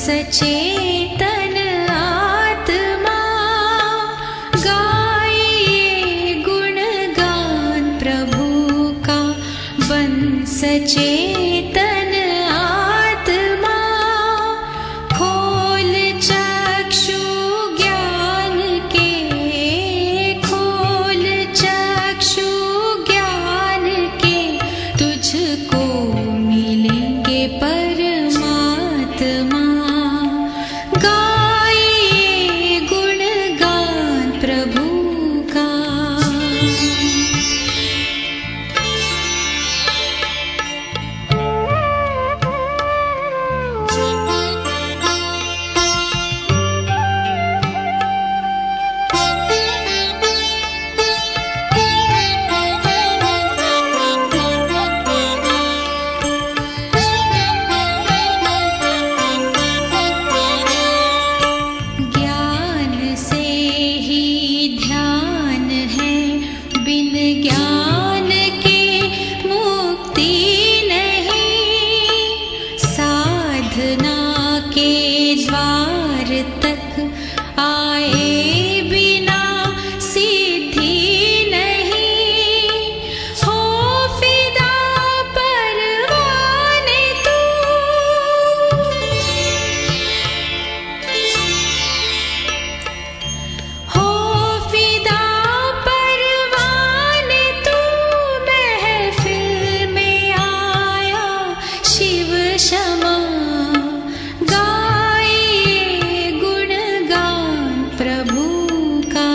सचेतन आत्मा गाइए गुणगान प्रभु का। बन सचेतन आत्मा खोल चक्षु ज्ञान के, खोल चक्षु ज्ञान के। तुझको मिलेंगे परमात्मा। गाइए गुणगान प्रभु का। ज्ञान से ही ध्यान है, बिन ज्ञान के मुक्ति नहीं। साधना के द्वार तक आए बिना सिद्धि नहीं। हो फिदा परवाने तू, हो फिदा परवाने तू। महफिल में आया शिव क्षमा। गाइए गुणगान प्रभु का।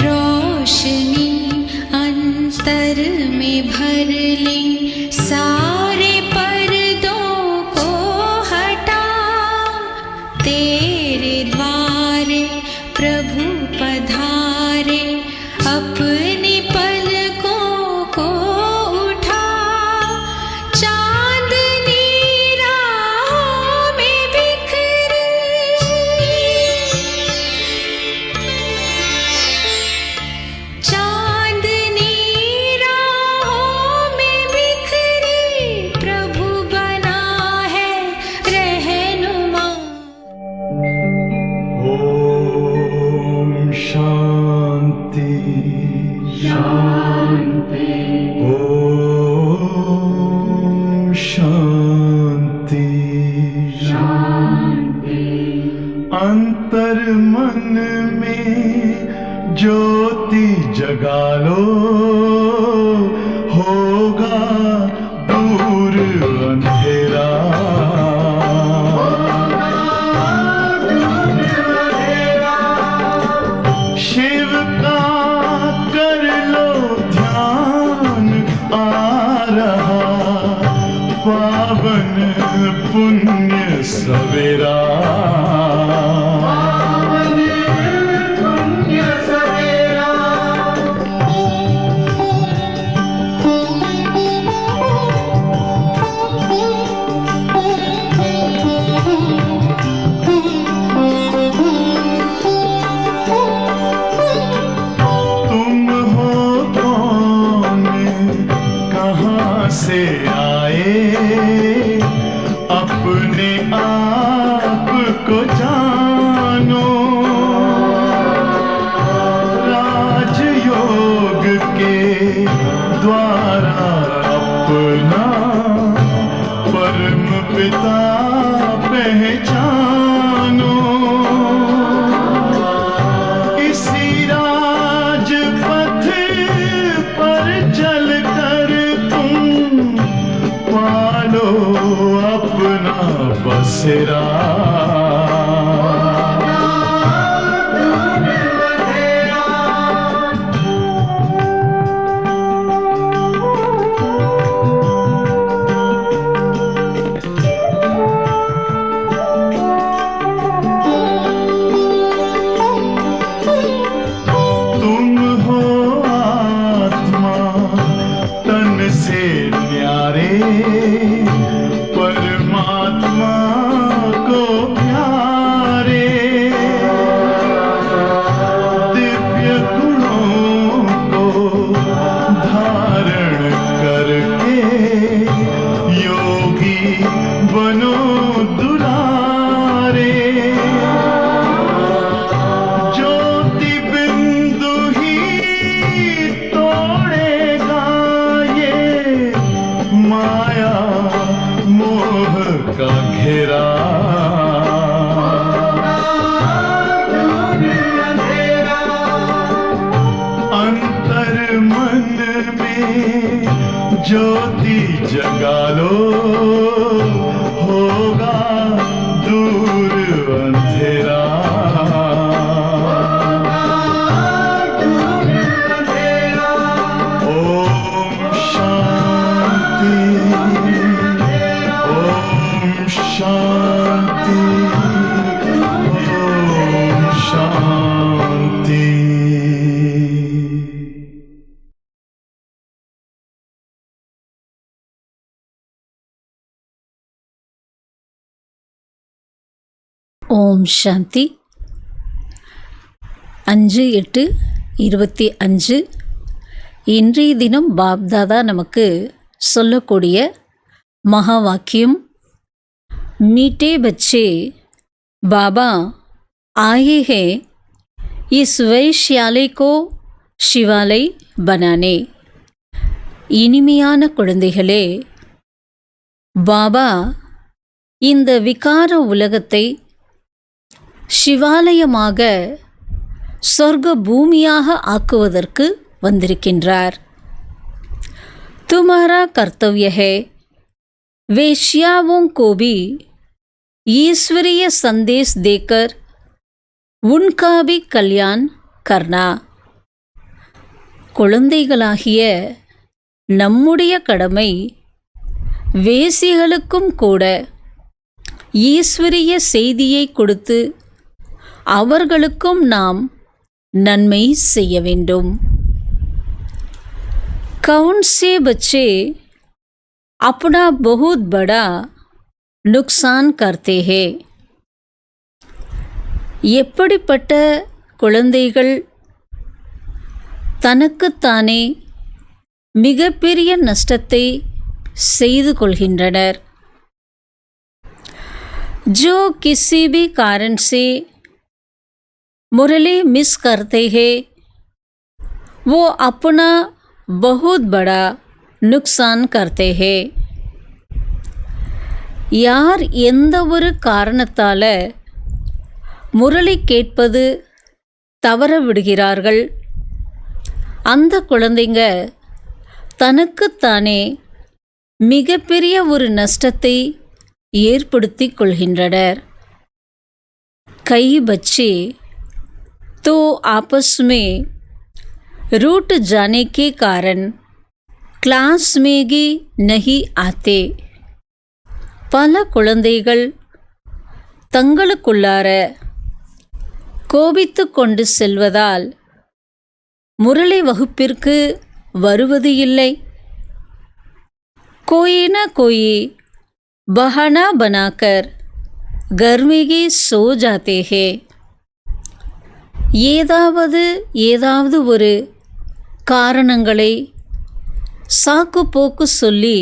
रोशनी अंतर में भर ले, सारे पर्दों को हटा। तेरे द्वारे प्रभु पधारे, अपनी पलकों को उठा। चांदनी राहों में बिखरी, चांदनी राहों में बिखरी। प्रभु बना है रहनुमा। ओम शांति शांति। ओम शांति शांति। अंतर मन में ज्योति जगा लो, होगा दूर अंधेरा। शिव का कर लो ध्यान, आ रहा पावन पुण्य सवेरा। तुम हो कौन, कहाँ से आए, अपने आप को जानो। राजयोग के द्वारा अपना परम पिता पहचानो। इसी राजपथ पर चलकर तुम पालो अपना बसेरा। बनो दुलारे, ज्योति बिंदु ही तोड़ेगा ये माया मोह का घेरा। अंतर मन में ज्योति जगा लो, होगा दूर अंधेरा। ओम शांति, ओम शांति, ओम शांति। ஓம் சாந்தி. 5/8/25 இன்றைய தினம் பாப்தாதா நமக்கு சொல்லக்கூடிய மகா வாக்கியம், மீட்டே பச்சே பாபா आए हैं इस वैश्यालय को शिवालय बनाने. இனிமையான குழந்தைகளே, பாபா இந்த விகார உலகத்தை சிவாலயமாக சொர்க்க பூமியாக ஆக்குவதற்கு வந்திருக்கின்றார். तुम्हारा कर्तव्य है वेश्याओं को भी ईश्वरीय संदेश देकर उनका भी कल्याण करना. குழந்தைகளாகிய நம்முடைய கடமை வேசிகளுக்கும் கூட ஈஸ்வரிய செய்தியை கொடுத்து அவர்களுக்கும் நாம் நன்மை செய்ய வேண்டும். कौन से बच्चे अपना बहुत बड़ा नुकसान करते हैं. எப்படிப்பட்ட குழந்தைகள் தனக்குத்தானே மிகப்பெரிய நஷ்டத்தை செய்து கொள்கின்றனர். जो किसी भी कारण से मुरली मिस करते हैं वो अपना बहुत बड़ा नुकसान करते हैं. யார் எந்த ஒரு காரணத்தால் முரளி கேட்பது தவற விடுகிறார்கள், அந்த குழந்தைங்க தனக்குத்தானே மிகப்பெரிய ஒரு நஷ்டத்தை ஏற்படுத்தி கொள்கின்றனர். कई बच्चे तो आपस में रूठ जाने के कारण क्लास में भी नहीं आते. பல குழந்தைகள் தங்களுக்குள்ளார கோபித்து கொண்டு செல்வதால் முரளி வகுப்பிற்கு வருவது இல்லை. कोई न कोई बहाना बनाकर घर में ही सो जाते हैं. ஏதாவது ஒரு காரணங்களை சாக்கு போக்கு சொல்லி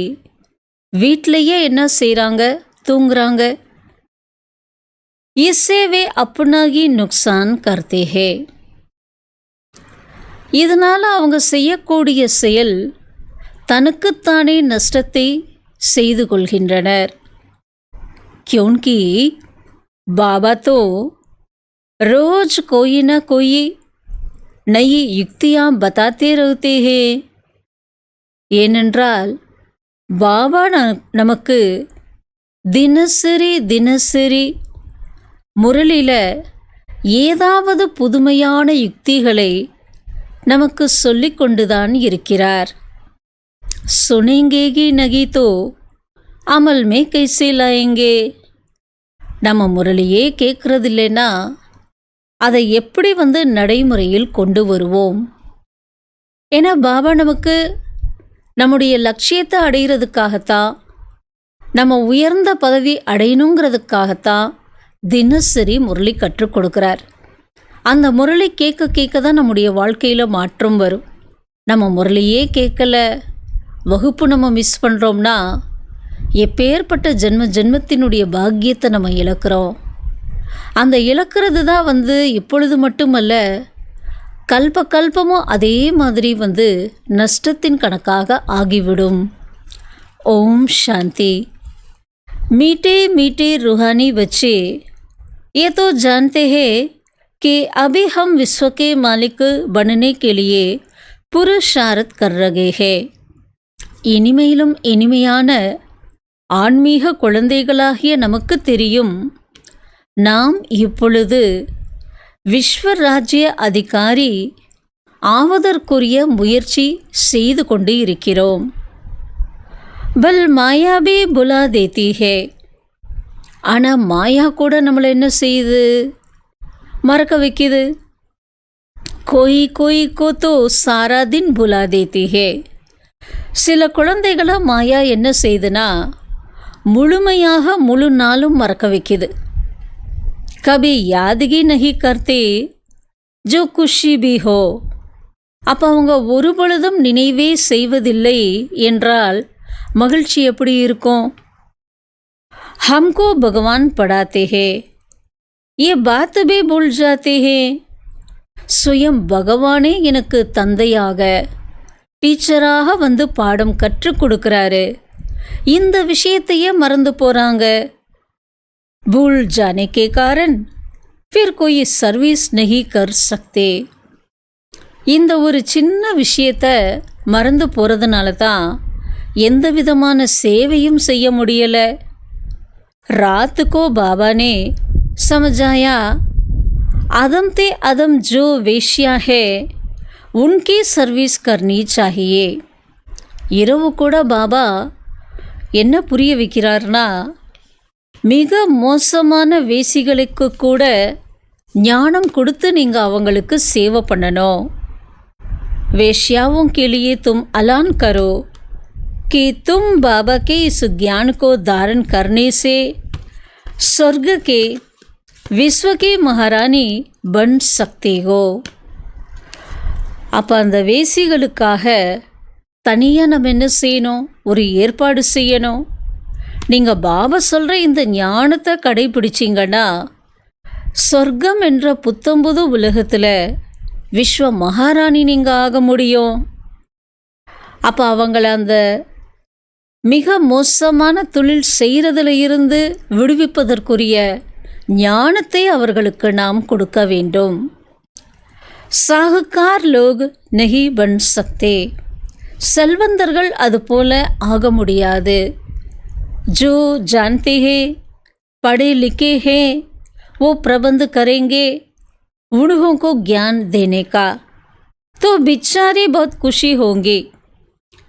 வீட்டிலையே என்ன செய்கிறாங்க, தூங்குறாங்க. इससे वे अपना ही नुकसान करते हैं. இதனால் அவங்க செய்யக்கூடிய செயல் தனக்குத்தானே நஷ்டத்தை செய்து கொள்கின்றனர். क्योंकि बाबा तो रोज कोई ना कोई नई युक्तियाँ बताते रहते हैं. ஏனென்றால் பாபா நமக்கு தினசரி முரளியில் ஏதாவது புதுமையான யுக்திகளை நமக்கு சொல்லிக் கொண்டுதான் இருக்கிறார். சுனேங்கேகி நகி தோ அமல் மே கைசே லாயேங்கே. நம்ம முரளியே கேட்குறதில்லைன்னா அதை எப்படி நடைமுறையில் கொண்டு வருவோம்? ஏன்னா பாபா நமக்கு நம்முடைய லட்சியத்தை அடைகிறதுக்காகத்தான், நம்ம உயர்ந்த பதவி அடையணுங்கிறதுக்காகத்தான் தினசரி முரளி கற்றுக் கொடுக்குறார். அந்த முரளி கேட்க கேட்க தான் நம்முடைய வாழ்க்கையில் மாற்றம் வரும். நம்ம முரளியே கேட்கல, வகுப்பு நம்ம மிஸ் பண்ணுறோம்னா எப்பேற்பட்ட ஜென்மத்தினுடைய பாக்கியத்தை நம்ம இழக்கிறோம். அந்த இழக்கிறது தான் இப்பொழுது மட்டுமல்ல, கல்பமும் அதே மாதிரி நஷ்டத்தின் கணக்காக ஆகிவிடும். ஓம் சாந்தி. मीठे मीठे रूहानी बच्चे ये तो जानते हैं कि अभी हम विश्व के मालिक बनने के लिए पुरुषार्थ कर रहे हैं. இனிமையிலும் இனிமையான ஆன்மீக குழந்தைகளாகிய நமக்கு தெரியும், நாம் இப்பொழுது விஸ்வராஜ்ய அதிகாரி ஆவதற்குரிய முயற்சி செய்து கொண்டு இருக்கிறோம். பல் மாயா भी बुला देती है. ஆனால் மாயா கூட நம்மளை என்ன செய்யுது? மறக்க வைக்குது. कोई कोई को तो सारा दिन बुला देती है. சில குழந்தைகளை மாயா என்ன செய்யுதுன்னா முழுமையாக முழு நாளும் மறக்க வைக்குது. कभी यादगी नहीं करते जो खुशी भी हो. அப்போ அவங்க ஒரு பொழுதும் நினைவே செய்வதில்லை என்றால் மகிழ்ச்சி எப்படி இருக்கும்? हमको भगवान पढ़ाते हैं, ये बात भी भूल जाते हैं. சுயம் பகவானே எனக்கு தந்தையாக டீச்சராக பாடம் கற்றுக் கொடுக்குறாரு, இந்த விஷயத்தையே மறந்து போகிறாங்க. भूल जाने के कारण फिर कोई सर्विस नहीं कर सकते. இந்த ஒரு சின்ன விஷயத்தை மறந்து போகிறதுனால தான் எந்த விதமான சேவையும் செய்ய முடியலை. रात को बाबा ने समझाया, अदम ते अदम जो वेश्या है उनकी सर्विस करनी चाहिए. இரவு கூட பாபா என்ன புரிய வைக்கிறார்னா, மிக மோசமான வேசிகளுக்கு கூட ஞானம் கொடுத்து நீங்கள் அவங்களுக்கு சேவை பண்ணணும். वेश्याओं के लिए तुम ऐलान करो कि तुम बाबा के इस ज्ञान को धारण करने से स्वर्ग के विश्व की महारानी बन सकते हो. அப்போ அந்த வேசிகளுக்காக தனியாக நம்ம என்ன செய்யணும்? ஒரு ஏற்பாடு செய்யணும். நீங்கள் பாபா சொல்கிற இந்த ஞானத்தை கடைபிடிச்சிங்கன்னா சொர்க்கம் என்ற புத்தம்புது உலகத்தில் விஸ்வ மகாராணி நீங்கள் ஆக முடியும். அப்போ அவங்கள அந்த மிக மோசமான தொழில் செய்கிறதுல இருந்து விடுவிப்பதற்குரிய ஞானத்தை அவர்களுக்கு நாம் கொடுக்க வேண்டும். சாகுகார் லோக் நஹி பன் சக்தே. செல்வந்தர்கள் அதுபோல ஆக முடியாது. जो जानते हैं पढ़े लिखे हैं वो प्रबंध करेंगे उन्हों को ज्ञान देने का, तो बेचारे बहुत खुशी होंगे.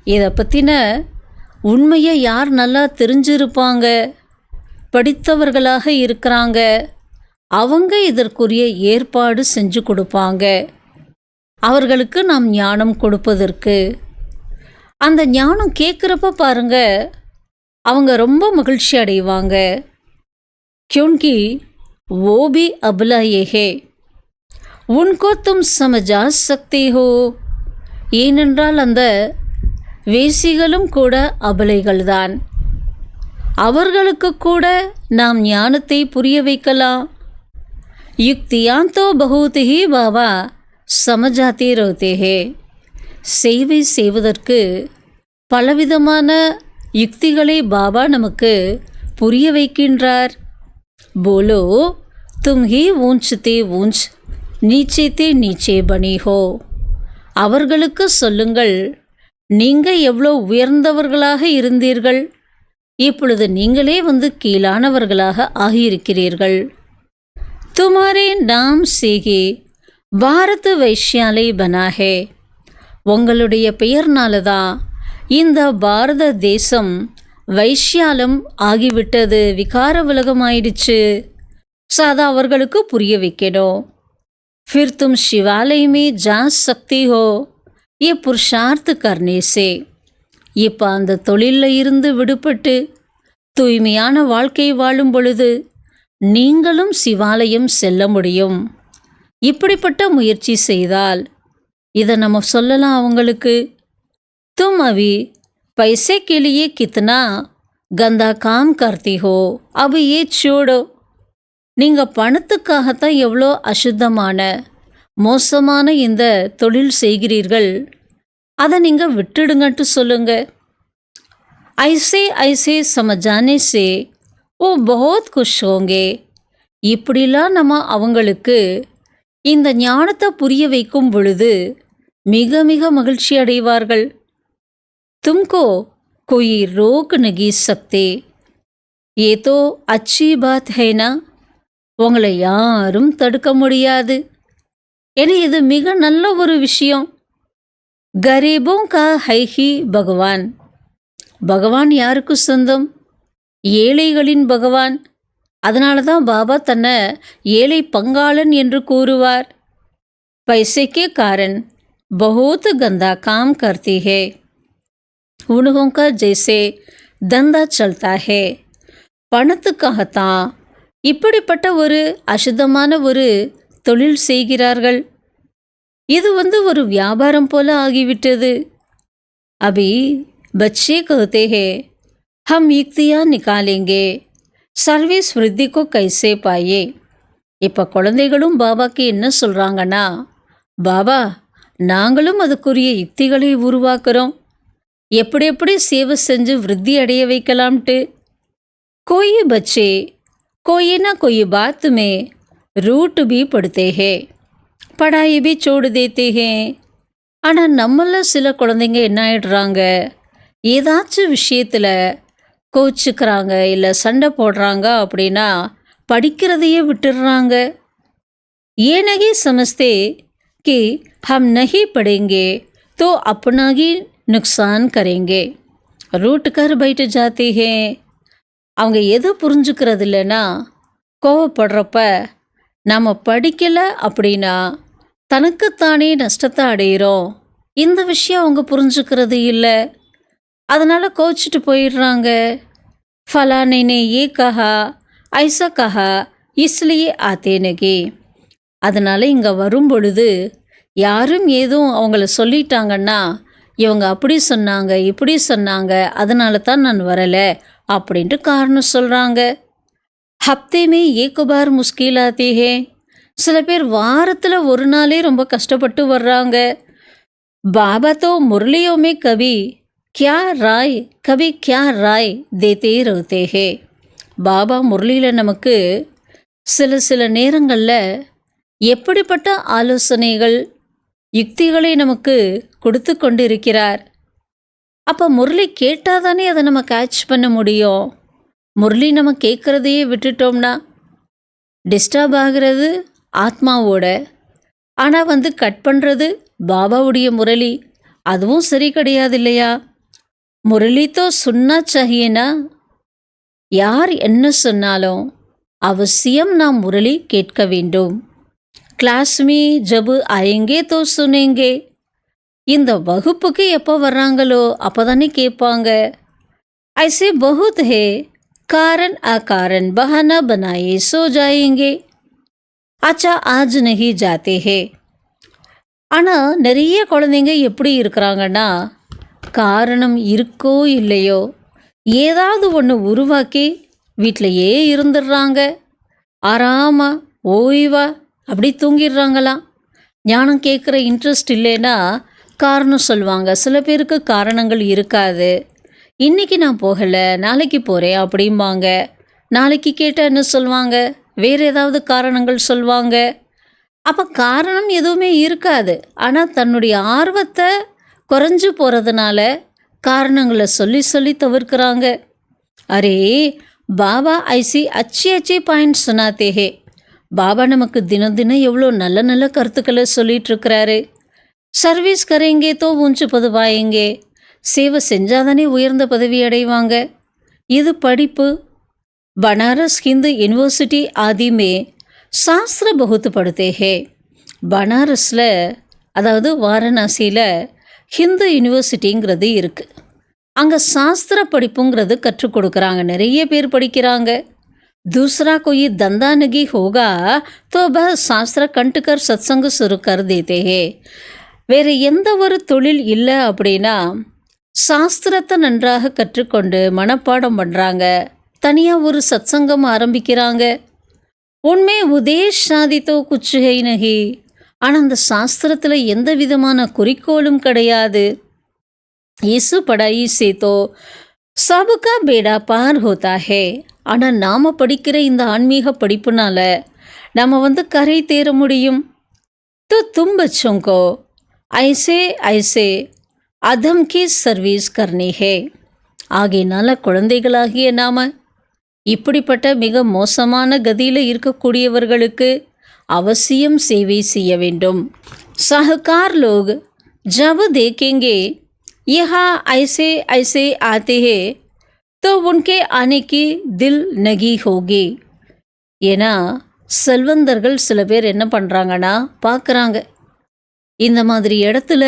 இதை பற்றின உண்மையை யார் நல்லா தெரிஞ்சிருப்பாங்க, படித்தவர்களாக இருக்கிறாங்க, அவங்க இதற்குரிய ஏற்பாடு செஞ்சு கொடுப்பாங்க. அவர்களுக்கு நாம் ஞானம் கொடுப்பதற்கு அந்த ஞானம் கேட்குறப்ப பாருங்க, அவங்க ரொம்ப மகிழ்ச்சி அடைவாங்க. क्योंकि वो भी अबला ये है उनको तुम समझा सकते हो. ஏனென்றால் அந்த வேசிகளும் கூட அபலைகள்தான். அவர்களுக்கு கூட நாம் ஞானத்தை புரிய வைக்கலாம். युक्तियाँ तो बहुत ही बाबा समझाते रहते हैं. சேவை செய்வதற்கு பலவிதமான யுக்திகளை பாபா நமக்கு புரிய வைக்கின்றார். போலோ தும் ஹி ஊஞ்ச்தே ஊஞ்ச் நீச்சேத்தே நீச்சே பனி ஹோ. அவர்களுக்கு சொல்லுங்கள், நீங்கள் எவ்வளோ உயர்ந்தவர்களாக இருந்தீர்கள், இப்பொழுது நீங்களே கீழானவர்களாக ஆகியிருக்கிறீர்கள். துமாரே நாம் சேகே பாரத் வைஷ்யாலை பனாஹே. உங்களுடைய பெயர்னால தான் இந்த பாரத தேசம் வைஷ்யாலம் ஆகிவிட்டது, விகார உலகமாயிடுச்சு. சாதா அவர்களுக்கு புரிய வைக்கணும். फिर तुम शिवालय में जा सकती हो ये पुरुषार्थ करने से. இப்போ அந்த தொழிலில் இருந்து விடுபட்டு தூய்மையான வாழ்க்கை வாழும் பொழுது நீங்களும் சிவாலயம் செல்ல முடியும். இப்படிப்பட்ட முயற்சி செய்தால் இதை நம்ம சொல்லலாம் அவங்களுக்கு. तुम अभी पैसे के लिए कितना गंदा काम करती हो अब ये छोड़ो. நீங்கள் பணத்துக்காகத்தான் எவ்வளோ அசுத்தமான மோசமான இந்த தொழில் செய்கிறீர்கள், அதை நீங்கள் விட்டுடுங்கன்ட்டு சொல்லுங்க. ஐசே ஐசே சமஜானே சே ஓ பஹுத் குஷ் ஹோங்கே. இப்படிலாம் நம்ம அவங்களுக்கு இந்த ஞானத்தை புரிய வைக்கும் பொழுது மிக மிக மகிழ்ச்சி அடைவார்கள். तुमको कोई रोक नहीं सकते, ये तो अच्छी बात है ना. உங்களை யாரும் தடுக்க முடியாது. ஏன்னா இது மிக நல்ல ஒரு விஷயம். கரீபோं का है ही பகவான். பகவான் யாருக்கு சொந்தம்? ஏழைகளின் பகவான். அதனால தான் பாபா தன்னை ஏழை பங்காளன் என்று கூறுவார். पैसे के कारण बहुत गंदा काम करती है, उन्हों का जैसे धंधा चलता है. பணத்துக்காகத்தான் இப்படிப்பட்ட ஒரு அசுத்தமான ஒரு தொழில் செய்கிறார்கள். இது ஒரு வியாபாரம் போல ஆகிவிட்டது. अभी बच्चे कहते हैं हम युक्तियाँ निकालेंगे, சர்வீஸ் விருத்தி को कैसे पाए. இப்போ குழந்தைகளும் பாபாக்கு என்ன சொல்கிறாங்கன்னா, பாபா நாங்களும் அதுக்குரிய யுக்திகளை உருவாக்குறோம், எப்படி எப்படி சேவை செஞ்சு விருத்தி அடைய வைக்கலாம்ட்டு. कोई बच्चे कोई ना कोई बात में रूट भी पड़ते हैं, पढ़ाई भी छोड़ देते हैं. ஆனால் நம்மள சில குழந்தைங்க என்ன ஆயிடுறாங்க, ஏதாச்சும் விஷயத்தில் கோச்சிக்கிறாங்க இல்லை சண்டை போடுறாங்க அப்படின்னா படிக்கிறதையே விட்டுடுறாங்க. ये नहीं समझते कि हम नहीं पढ़ेंगे तो अपना ही नुकसान करेंगे, रूट कर बैठ जाते हैं. அவங்க எதை புரிஞ்சுக்கிறது இல்லைன்னா, கோவப்படுறப்ப நாம் படிக்கலை அப்படின்னா தனக்குத்தானே நஷ்டத்தை அடையிறோம், இந்த விஷயம் அவங்க புரிஞ்சுக்கிறது இல்லை. அதனால் கோச்சிட்டு போயிடுறாங்க. ஃபலானே நே ஏ கஹா ஐசா கஹா இஸ்லியே ஆத்தே நகி. அதனால் இங்கே வரும் பொழுது யாரும் ஏதும் அவங்கள சொல்லிட்டாங்கன்னா, இவங்க அப்படி சொன்னாங்க இப்படி சொன்னாங்க அதனால தான் நான் வரலை அப்படின்ட்டு காரணம் சொல்கிறாங்க. ஹப்தேமே ஏக் பார் முஸ்கில் ஆத்தி ஹே. சில பேர் வாரத்தில் ஒரு நாளே ரொம்ப கஷ்டப்பட்டு வர்றாங்க. பாபா தோ முரளியோமே கவி கியா ராய் கவி கியா ராய் தேத்தே ரஹ்தே ஹே. பாபா முரளியில் நமக்கு சில நேரங்களில் எப்படிப்பட்ட ஆலோசனைகள் யுக்திகளை நமக்கு கொடுத்து கொண்டு இருக்கிறார். அப்போ முரளி கேட்டால் தானே அதை நம்ம கேட்ச் பண்ண முடியும். முரளி நம்ம கேட்குறதையே விட்டுட்டோம்னா டிஸ்டர்ப் ஆகிறது ஆத்மாவோட, ஆனால் கட் பண்ணுறது பாபாவுடைய முரளி, அதுவும் சரி கிடையாது இல்லையா. முரளி தோ சுன்னா சாஹியேனா, யார் என்ன சொன்னாலும் அவசியம் நாம் முரளி கேட்க வேண்டும். கிளாஸ் மீ ஜப் ஆயேங்கே தோ சுனேங்கே. இந்த வகுப்புக்கு எப்போ வர்றாங்களோ அப்போ தானே கேட்பாங்க. ஐசே பஹுத் ஹே காரன் அகாரன் பஹானா பனாயே சோ ஜாயேங்கே, அச்சா ஆஜ் நஹி ஜாத்தே ஹே. ஆனால் நிறைய குழந்தைங்க எப்படி இருக்கிறாங்கன்னா, காரணம் இருக்கோ இல்லையோ ஏதாவது ஒன்று உருவாக்கி வீட்டிலையே இருந்துடுறாங்க. ஆறாமா ஓய்வா அப்படி தூங்கிடுறாங்களாம். ஞானம் கேட்குற இன்ட்ரெஸ்ட் இல்லைன்னா காரணம் சொல்லுவாங்க. சில பேருக்கு காரணங்கள் இருக்காது. இன்றைக்கி நான் போகலை நாளைக்கு போகிறேன் அப்படிம்பாங்க. நாளைக்கு கேட்டால் என்ன சொல்லுவாங்க, வேறு ஏதாவது காரணங்கள் சொல்லுவாங்க. அப்போ காரணம் எதுவுமே இருக்காது. ஆனால் தன்னுடைய ஆர்வத்தை குறைஞ்சு போகிறதுனால காரணங்களை சொல்லி சொல்லி தவிர்க்கிறாங்க. அரே பாபா ஐசி அச்சி அச்சி பாயிண்ட் சுனாத்தே ஹே. பாபா நமக்கு தினம் தினம் எவ்வளோ நல்ல நல்ல கருத்துக்களை சொல்லிகிட்ருக்கிறாரு. சர்வீஸ் கரேங்கே தோ ஊஞ்சு பதவாயேங்கே. சேவை செஞ்சாதானே உயர்ந்த பதவி அடைவாங்க. இது படிப்பு. பனாரஸ் ஹிந்து யூனிவர்சிட்டி ஆதி மே சாஸ்திர பகுத்து படுத்தே ஹே. பனாரஸில் அதாவது வாரணாசியில் ஹிந்து யூனிவர்சிட்டிங்கிறது இருக்குது. அங்கே சாஸ்திர படிப்புங்கிறது கற்றுக் கொடுக்குறாங்க. நிறைய பேர் படிக்கிறாங்க. दूसरा कोई धंधा नहीं होगा तो बस शास्त्र कंट कर सत्संग शुरू कर देते हैं. வேறு எந்த ஒரு தொழில் இல்லை அப்படின்னா சாஸ்திரத்தை நன்றாக கற்றுக்கொண்டு மனப்பாடம் பண்ணுறாங்க. தனியாக ஒரு சத்சங்கம் ஆரம்பிக்கிறாங்க. உண்மை உதேஷ் சாதித்தோ குச்சுகை நகி. ஆனால் அந்த சாஸ்திரத்தில் எந்த விதமான குறிக்கோளும் கிடையாது. இசு படாயி சேத்தோ சபுக்கா பேடா பார் ஹோதா ஹே. ஆனால் நாம் படிக்கிற இந்த ஆன்மீக படிப்புனால நம்ம கரை தேர முடியும். तो तुम बच्चों को ऐसे ऐसे अधम की सर्विस करनी है. ஆகையினால குழந்தைகளாகிய நாம் இப்படிப்பட்ட மிக மோசமான கதியில் இருக்கக்கூடியவர்களுக்கு அவசியம் சேவை செய்ய வேண்டும். साहूकार लोग जब देखेंगे यहाँ ऐसे ऐसे आते हैं तो उनके आने की दिल नगी होगी. ஏன்னா செல்வந்தர்கள் சில பேர் என்ன பண்ணுறாங்கன்னா பார்க்குறாங்க, இந்த மாதிரி இடத்துல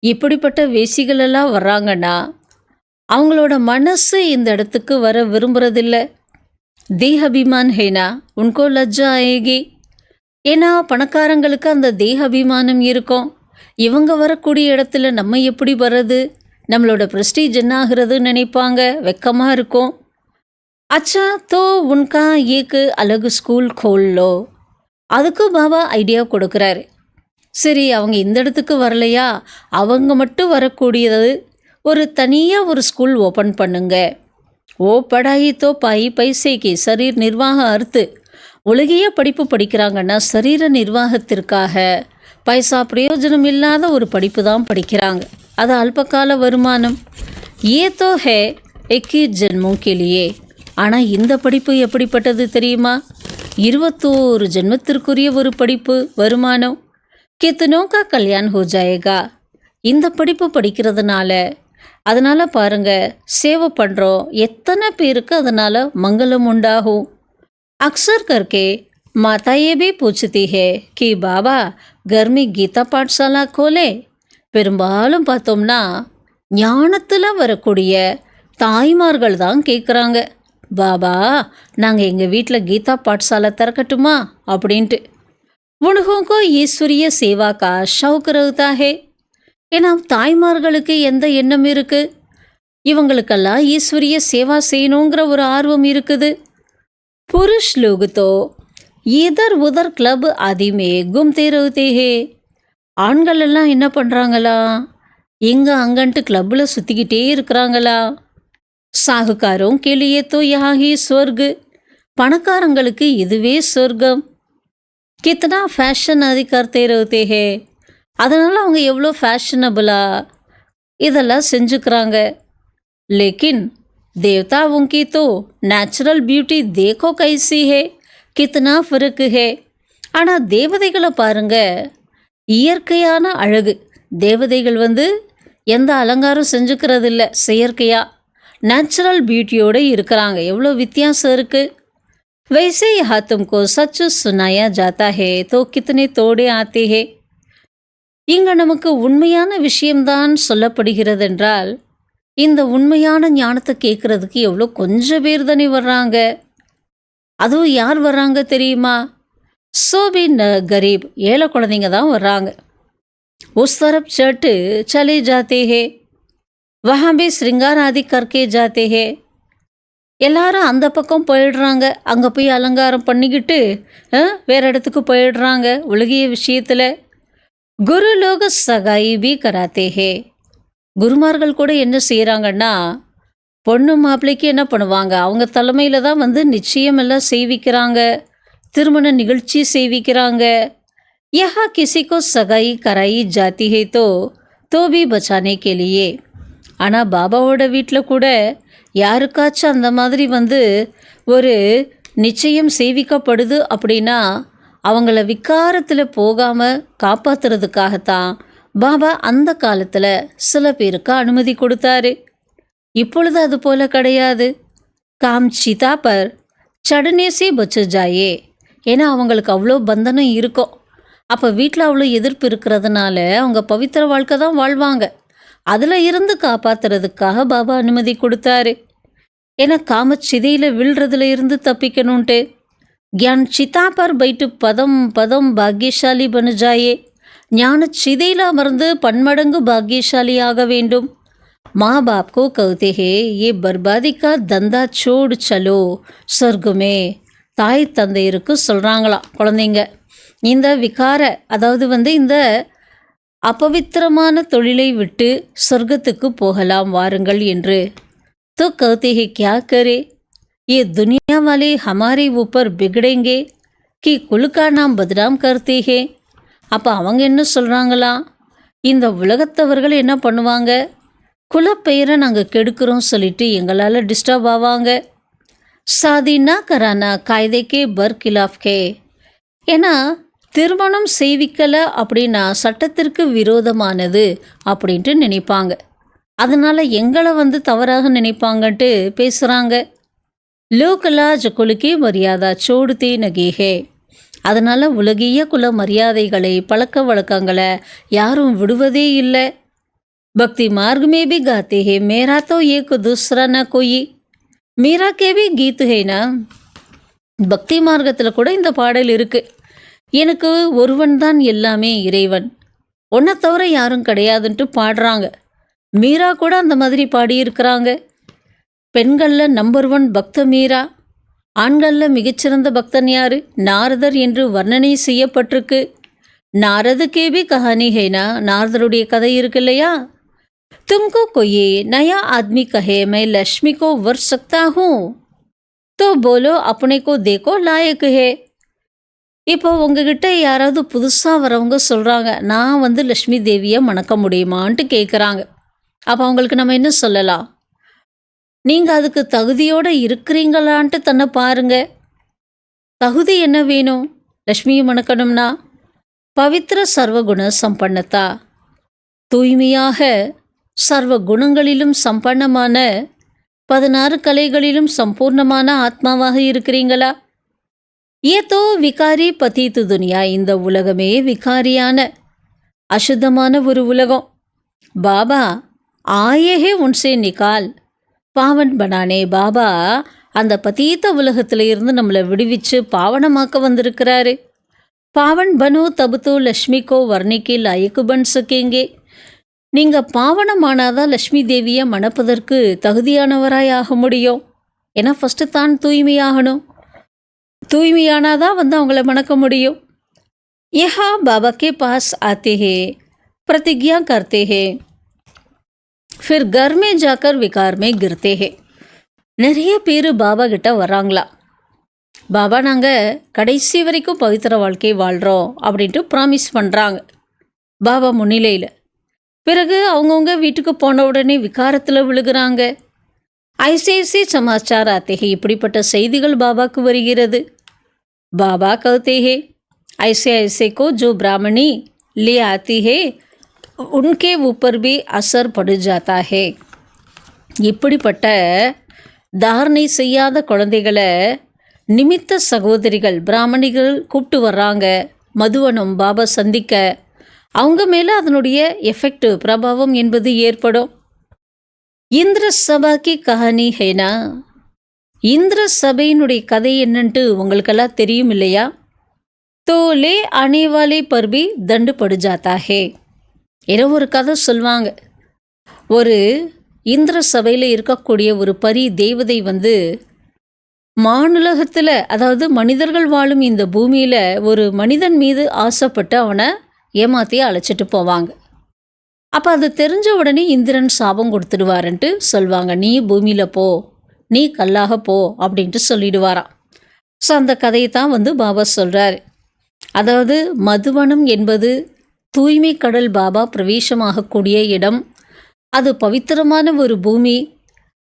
இப்படிப்பட்ட வேசிகளெல்லாம் வர்றாங்கன்னா அவங்களோட மனசு இந்த இடத்துக்கு வர விரும்புகிறதில்ல. தேஹ அபிமான் ஹேனா உன்கோ லஜ்ஜா ஆயேகி. ஏன்னா பணக்காரங்களுக்கு அந்த தேஹ அபிமானம் இருக்கும். இவங்க வரக்கூடிய இடத்துல நம்ம எப்படி வர்றது, நம்மளோட ப்ரெஸ்டீஜ் என்ன ஆகுறதுன்னு நினைப்பாங்க, வெக்கமாக இருக்கும். अच्छा तो उनका एक अलग ஸ்கூல் खोल लो. அதுக்கும் பாபா ஐடியா கொடுக்குறாரு. சரி, அவங்க இந்த இடத்துக்கு வரலையா, அவங்க மட்டும் வரக்கூடியது ஒரு தனியாக ஒரு ஸ்கூல் ஓப்பன் பண்ணுங்க. ஓ படாயி தோ பாய் பைசேக்கு சரீர் நிர்வாக அர்த்து. உலகிய படிப்பு படிக்கிறாங்கன்னா சரீர நிர்வாகத்திற்காக பைசா பிரயோஜனம் இல்லாத ஒரு படிப்பு தான் படிக்கிறாங்க. அது அல்பகால வருமானம். ஏ தோ ஹே எக்கி ஜென்மோ கேலியே. ஆனால் இந்த படிப்பு எப்படிப்பட்டது தெரியுமா? 21 ஜென்மத்திற்குரிய ஒரு படிப்பு, வருமானம். கித்தனோ கா கல்யாண் ஹோ ஜாயேகா. இந்த படிப்பு படிக்கிறதுனால அதனால் பாருங்கள், சேவை பண்ணுறோம், எத்தனை பேருக்கு அதனால் மங்களம் உண்டாகும். அக்சர் கர்கே மாதா ஏ பி பூछती है कि பாபா घर में கீதா பாட்சாலா கோலே. பெரும்பாலும் பார்த்தோம்னா ஞானத்தில் வரக்கூடிய தாய்மார்கள் தான் கேட்குறாங்க, பாபா நாங்கள் எங்கள் வீட்டில் கீதா பாட்சாலை திறக்கட்டுமா அப்படின்ட்டு. உனகோங்கோ ஈஸ்வரிய சேவா கா ஷவுக் ரஹ்தா ஹே. ஏன்னா தாய்மார்களுக்கு எந்த எண்ணம் இருக்குது, இவங்களுக்கெல்லாம் ஈஸ்வரிய சேவா செய்யணுங்கிற ஒரு ஆர்வம் இருக்குது. புருஷ் லோக் தோ இதர் உதர் கிளப் ஆதிமே கும்தே ரஹ்தே ஹே. ஆண்கள் எல்லாம் என்ன பண்ணுறாங்களா, இங்கே அங்கன்ட்டு கிளப்பில் சுற்றிக்கிட்டே இருக்கிறாங்களா. சாகுக்காரோं के लिए तो यहाँ ही स्वर्ग. பணக்காரங்களுக்கு இதுவே சொர்க்கம். கித்தனா ஃபேஷன் ஆதி கர்த்தே ரஹ்தே ஹே. அதனால் அவங்க எவ்வளோ ஃபேஷனபுளாக இதெல்லாம் செஞ்சுக்கிறாங்க. லேக்கின் देवताओं की तो नेचुरल ब्यूटी देखो कैसी है, कितना फर्क है. ஆனால் தேவதைகளை பாருங்க, இயற்கையான அழகு. தேவதைகள் எந்த அலங்காரம் செஞ்சுக்கிறது இல்லை, செயற்கையாக நேச்சுரல் பியூட்டியோடு இருக்கிறாங்க. எவ்வளோ வித்தியாசம் இருக்குது. वैसे यहाँ तुमको सच सुनाया जाता है तो कितने तोड़े आते हैं. இங்கே நமக்கு உண்மையான விஷயம்தான் சொல்லப்படுகிறது என்றால் இந்த உண்மையான ஞானத்தை கேட்குறதுக்கு எவ்வளோ கொஞ்சம் பேர் தானே வர்றாங்க. அதுவும் யார் வர்றாங்க தெரியுமா? சோபின் கரீப் ஏழை குழந்தைங்க தான் வர்றாங்க. உஸ் தரப் சட்டு சலே ஜாத்தே ஹே, वहाँ भी श्रृंगार आदि करके जाते हैं. எல்லாரும் அந்த பக்கம் போயிடுறாங்க, அங்கே போய் அலங்காரம் பண்ணிக்கிட்டு வேறு இடத்துக்கு போயிடுறாங்க உலகிய விஷயத்தில். குரு லோக சகாயி பி கராத்தே ஹே. குருமார்கள் கூட என்ன செய்கிறாங்கன்னா, பொண்ணு மாப்பிள்ளைக்கு என்ன பண்ணுவாங்க, அவங்க தலைமையில் தான் நிச்சயம் எல்லாம் செய்விக்கிறாங்க, திருமண நிகழ்ச்சி செய்விக்கிறாங்க. யஹா கிசிக்கோ சகாயி கராயி ஜாத்தி ஹே தோ பி பச்சானே கே லியே. ஆனால் பாபாவோட வீட்டில் கூட யாருக்காச்சும் அந்த மாதிரி ஒரு நிச்சயம் சேவிக்கப்படுது அப்படின்னா அவங்கள விக்காரத்தில் போகாமல் காப்பாற்றுறதுக்காகத்தான் பாபா அந்த காலத்தில் சில பேருக்கு அனுமதி கொடுத்தாரு. இப்பொழுது அது போல கிடையாது. காம் சிதா பர் சடனேசே பச்சு ஜாயே. ஏன்னா அவங்களுக்கு அவ்வளோ பந்தனம் இருக்கும். அப்போ வீட்டில் அவ்வளோ எதிர்ப்பு இருக்கிறதுனால அவங்க பவித்திர வாழ்க்கை தான் வாழ்வாங்க. அதில் இருந்து காப்பாற்றுறதுக்காக பாபா அனுமதி கொடுத்தாரு. ஏன்னா காமச்சிதையில் விழுறதுல இருந்து தப்பிக்கணுன்ட்டு. ज्ञान चिता पर बैठ पदम पदम भाग्यशाली बन जाए. ஞான சிதையில் அமர்ந்து பன்மடங்கு பாக்கியசாலியாக வேண்டும். माँ बाप को कहते हैं ये बर्बादी का धंधा छोड़ चलो स्वर्ग में தாய் தந்தையருக்கு சொல்கிறாங்களாம் குழந்தைங்க இந்த விகார அதாவது இந்த अपवित्रமான தொழிலை விட்டு சொர்க்கத்துக்கு போகலாம் வாருங்கள் என்று तो कहते हैं क्या करे ये दुनिया वाले हमारे ऊपर बिगड़ेंगे कि कुल का नाम बदनाम करते हैं அப்போ அவங்க என்ன சொல்கிறாங்களாம் இந்த உலகத்தவர்கள் என்ன பண்ணுவாங்க குலப்பெயரை நாங்கள் கெடுக்கிறோம் சொல்லிட்டு எங்களால் டிஸ்டர்ப் ஆவாங்க சாதி நா கரானா காய்தைக்கே பர் கிலாஃப்கே ஏன்னா திருமணம் செய்விக்கலை அப்படின்னா சட்டத்திற்கு விரோதமானது அப்படின்ட்டு நினைப்பாங்க அதனால் எங்களை தவறாக நினைப்பாங்கன்ட்டு பேசுகிறாங்க லோகலாஜ் குலுக்கி மரியாதா சோடுதே நகேஹே அதனால் உலகிய குல மரியாதைகளை பழக்க வழக்கங்களை யாரும் விடுவதே இல்லை பக்தி மார்க்மே பி காத்தே ஹே மேரா தோ ஏக் தூசரா ந கோயி மீரா கே பி கீத் ஹேனா பக்தி மார்க்கத்தில் கூட இந்த பாடல் இருக்குது எனக்கு ஒருவன் தான் எல்லாமே இறைவன் ஒன்றை தவிர யாரும் கிடையாதுன்ட்டு பாடுறாங்க மீரா கூட அந்த மாதிரி பாடியிருக்கிறாங்க பெண்களில் நம்பர் 1 பக்த மீரா ஆண்களில் மிகச்சிறந்த பக்தன் யார் நாரதர் என்று வர்ணனை செய்யப்பட்டிருக்கு நாரதுக்கே பி கஹானி ஹேனா நாரதருடைய கதை இருக்கு இல்லையா तुमको कोई नया आदमी कहे मैं लक्ष्मी को वर सकता हूँ तो बोलो अपने को देखो लायक है இப்போ உங்ககிட்ட யாராவது புதுசாக வரவங்க சொல்கிறாங்க நான் லக்ஷ்மி தேவியை மணக்க முடியுமான்ட்டு கேட்குறாங்க அப்போ அவங்களுக்கு நம்ம என்ன சொல்லலாம் நீங்கள் அதுக்கு தகுதியோடு இருக்கிறீங்களான்ட்டு தன்னை பாருங்க தகுதி என்ன வேணும் லக்ஷ்மியை மணக்கணும்னா பவித்திர சர்வகுண சம்பன்னத்தா தூய்மையாக சர்வ குணங்களிலும் சம்பன்னமான 16 கலைகளிலும் சம்பூர்ணமான ஆத்மாவாக இருக்கிறீங்களா ஏதோ விகாரி பதீத்து துனியா இந்த உலகமே விகாரியான அசுத்தமான ஒரு உலகம் பாபா ஆயேஹே உன்சே நிகால் பாவன் பனானே பாபா அந்த பதீத்த உலகத்தில் இருந்து நம்மளை விடுவிச்சு பாவனமாக்க வந்திருக்கிறாரு பாவன் பனோ தபுத்தோ லக்ஷ்மிக்கோ வர்ணிக்கு லாயக்கு பன் சக்கேங்கே நீங்கள் பாவனமானாதான் லக்ஷ்மி தேவியை மணப்பதற்கு தகுதியானவராய் ஆக முடியும் ஏன்னா ஃபஸ்ட்டு தான் தூய்மையாகணும் தூய்மையானாதான் அவங்கள மணக்க முடியும் யஹா பாபா கே பாஸ் ஆத்தே ஹே प्रतिज्ञा करते हैं फिर घर में जाकर विकार में गिरते हैं நிறைய பேர் பாபா கிட்ட வர்றாங்களா பாபா நாங்கள் கடைசி வரைக்கும் பவித்திர வாழ்க்கை வாழ்கிறோம் அப்படின்ட்டு ப்ராமிஸ் பண்ணுறாங்க பாபா முன்னிலையில் பிறகு அவங்கவுங்க வீட்டுக்கு போன உடனே விகாரத்தில் விழுகிறாங்க ஐசேசி சமாச்சார் ஆத்தேகே இப்படிப்பட்ட செய்திகள் பாபாவுக்கு வருகிறது பாபா कहते हैं ऐसे ऐसे को जो ब्राह्मणी ले आती है उनके ऊपर भी असर पड़ जाता है இப்படிப்பட்ட தாரணை செய்யாத குழந்தைகளை நிமித்த சகோதரிகள் பிராமணிகள் கூப்பிட்டு வர்றாங்க மதுவனம் பாபா சந்திக்க அவங்க மேலே அதனுடைய எஃபெக்ட் பிரபாவம் என்பது ஏற்படும் இந்திர சபாக்கி கஹானி ஹேனா இந்திர சபையினுடைய கதை என்னன்ட்டு உங்களுக்கெல்லாம் தெரியும் இல்லையா தோலே அணைவாலே பர்பி தண்டு படு ஜாத்தா ஹே ஏதோ ஒரு கதை சொல்லுவாங்க ஒரு இந்திர சபையில் இருக்கக்கூடிய ஒரு பரி தேவதை மானுலகத்தில் அதாவது மனிதர்கள் வாழும் இந்த பூமியில் ஒரு மனிதன் மீது ஆசைப்பட்டு அவனை ஏமாற்றி அழைச்சிட்டு போவாங்க அப்போ அது தெரிஞ்ச உடனே இந்திரன் சாபம் கொடுத்துடுவாருன்ட்டு சொல்லுவாங்க நீ பூமியில் போ நீ கல்லாக போ அப்படின்ட்டு சொல்லிடுவாராம் ஸோ அந்த கதையை தான் பாபா சொல்கிறாரு அதாவது மதுவனம் என்பது தூய்மை கடல் பாபா பிரவேசமாகக்கூடிய இடம் அது பவித்திரமான ஒரு பூமி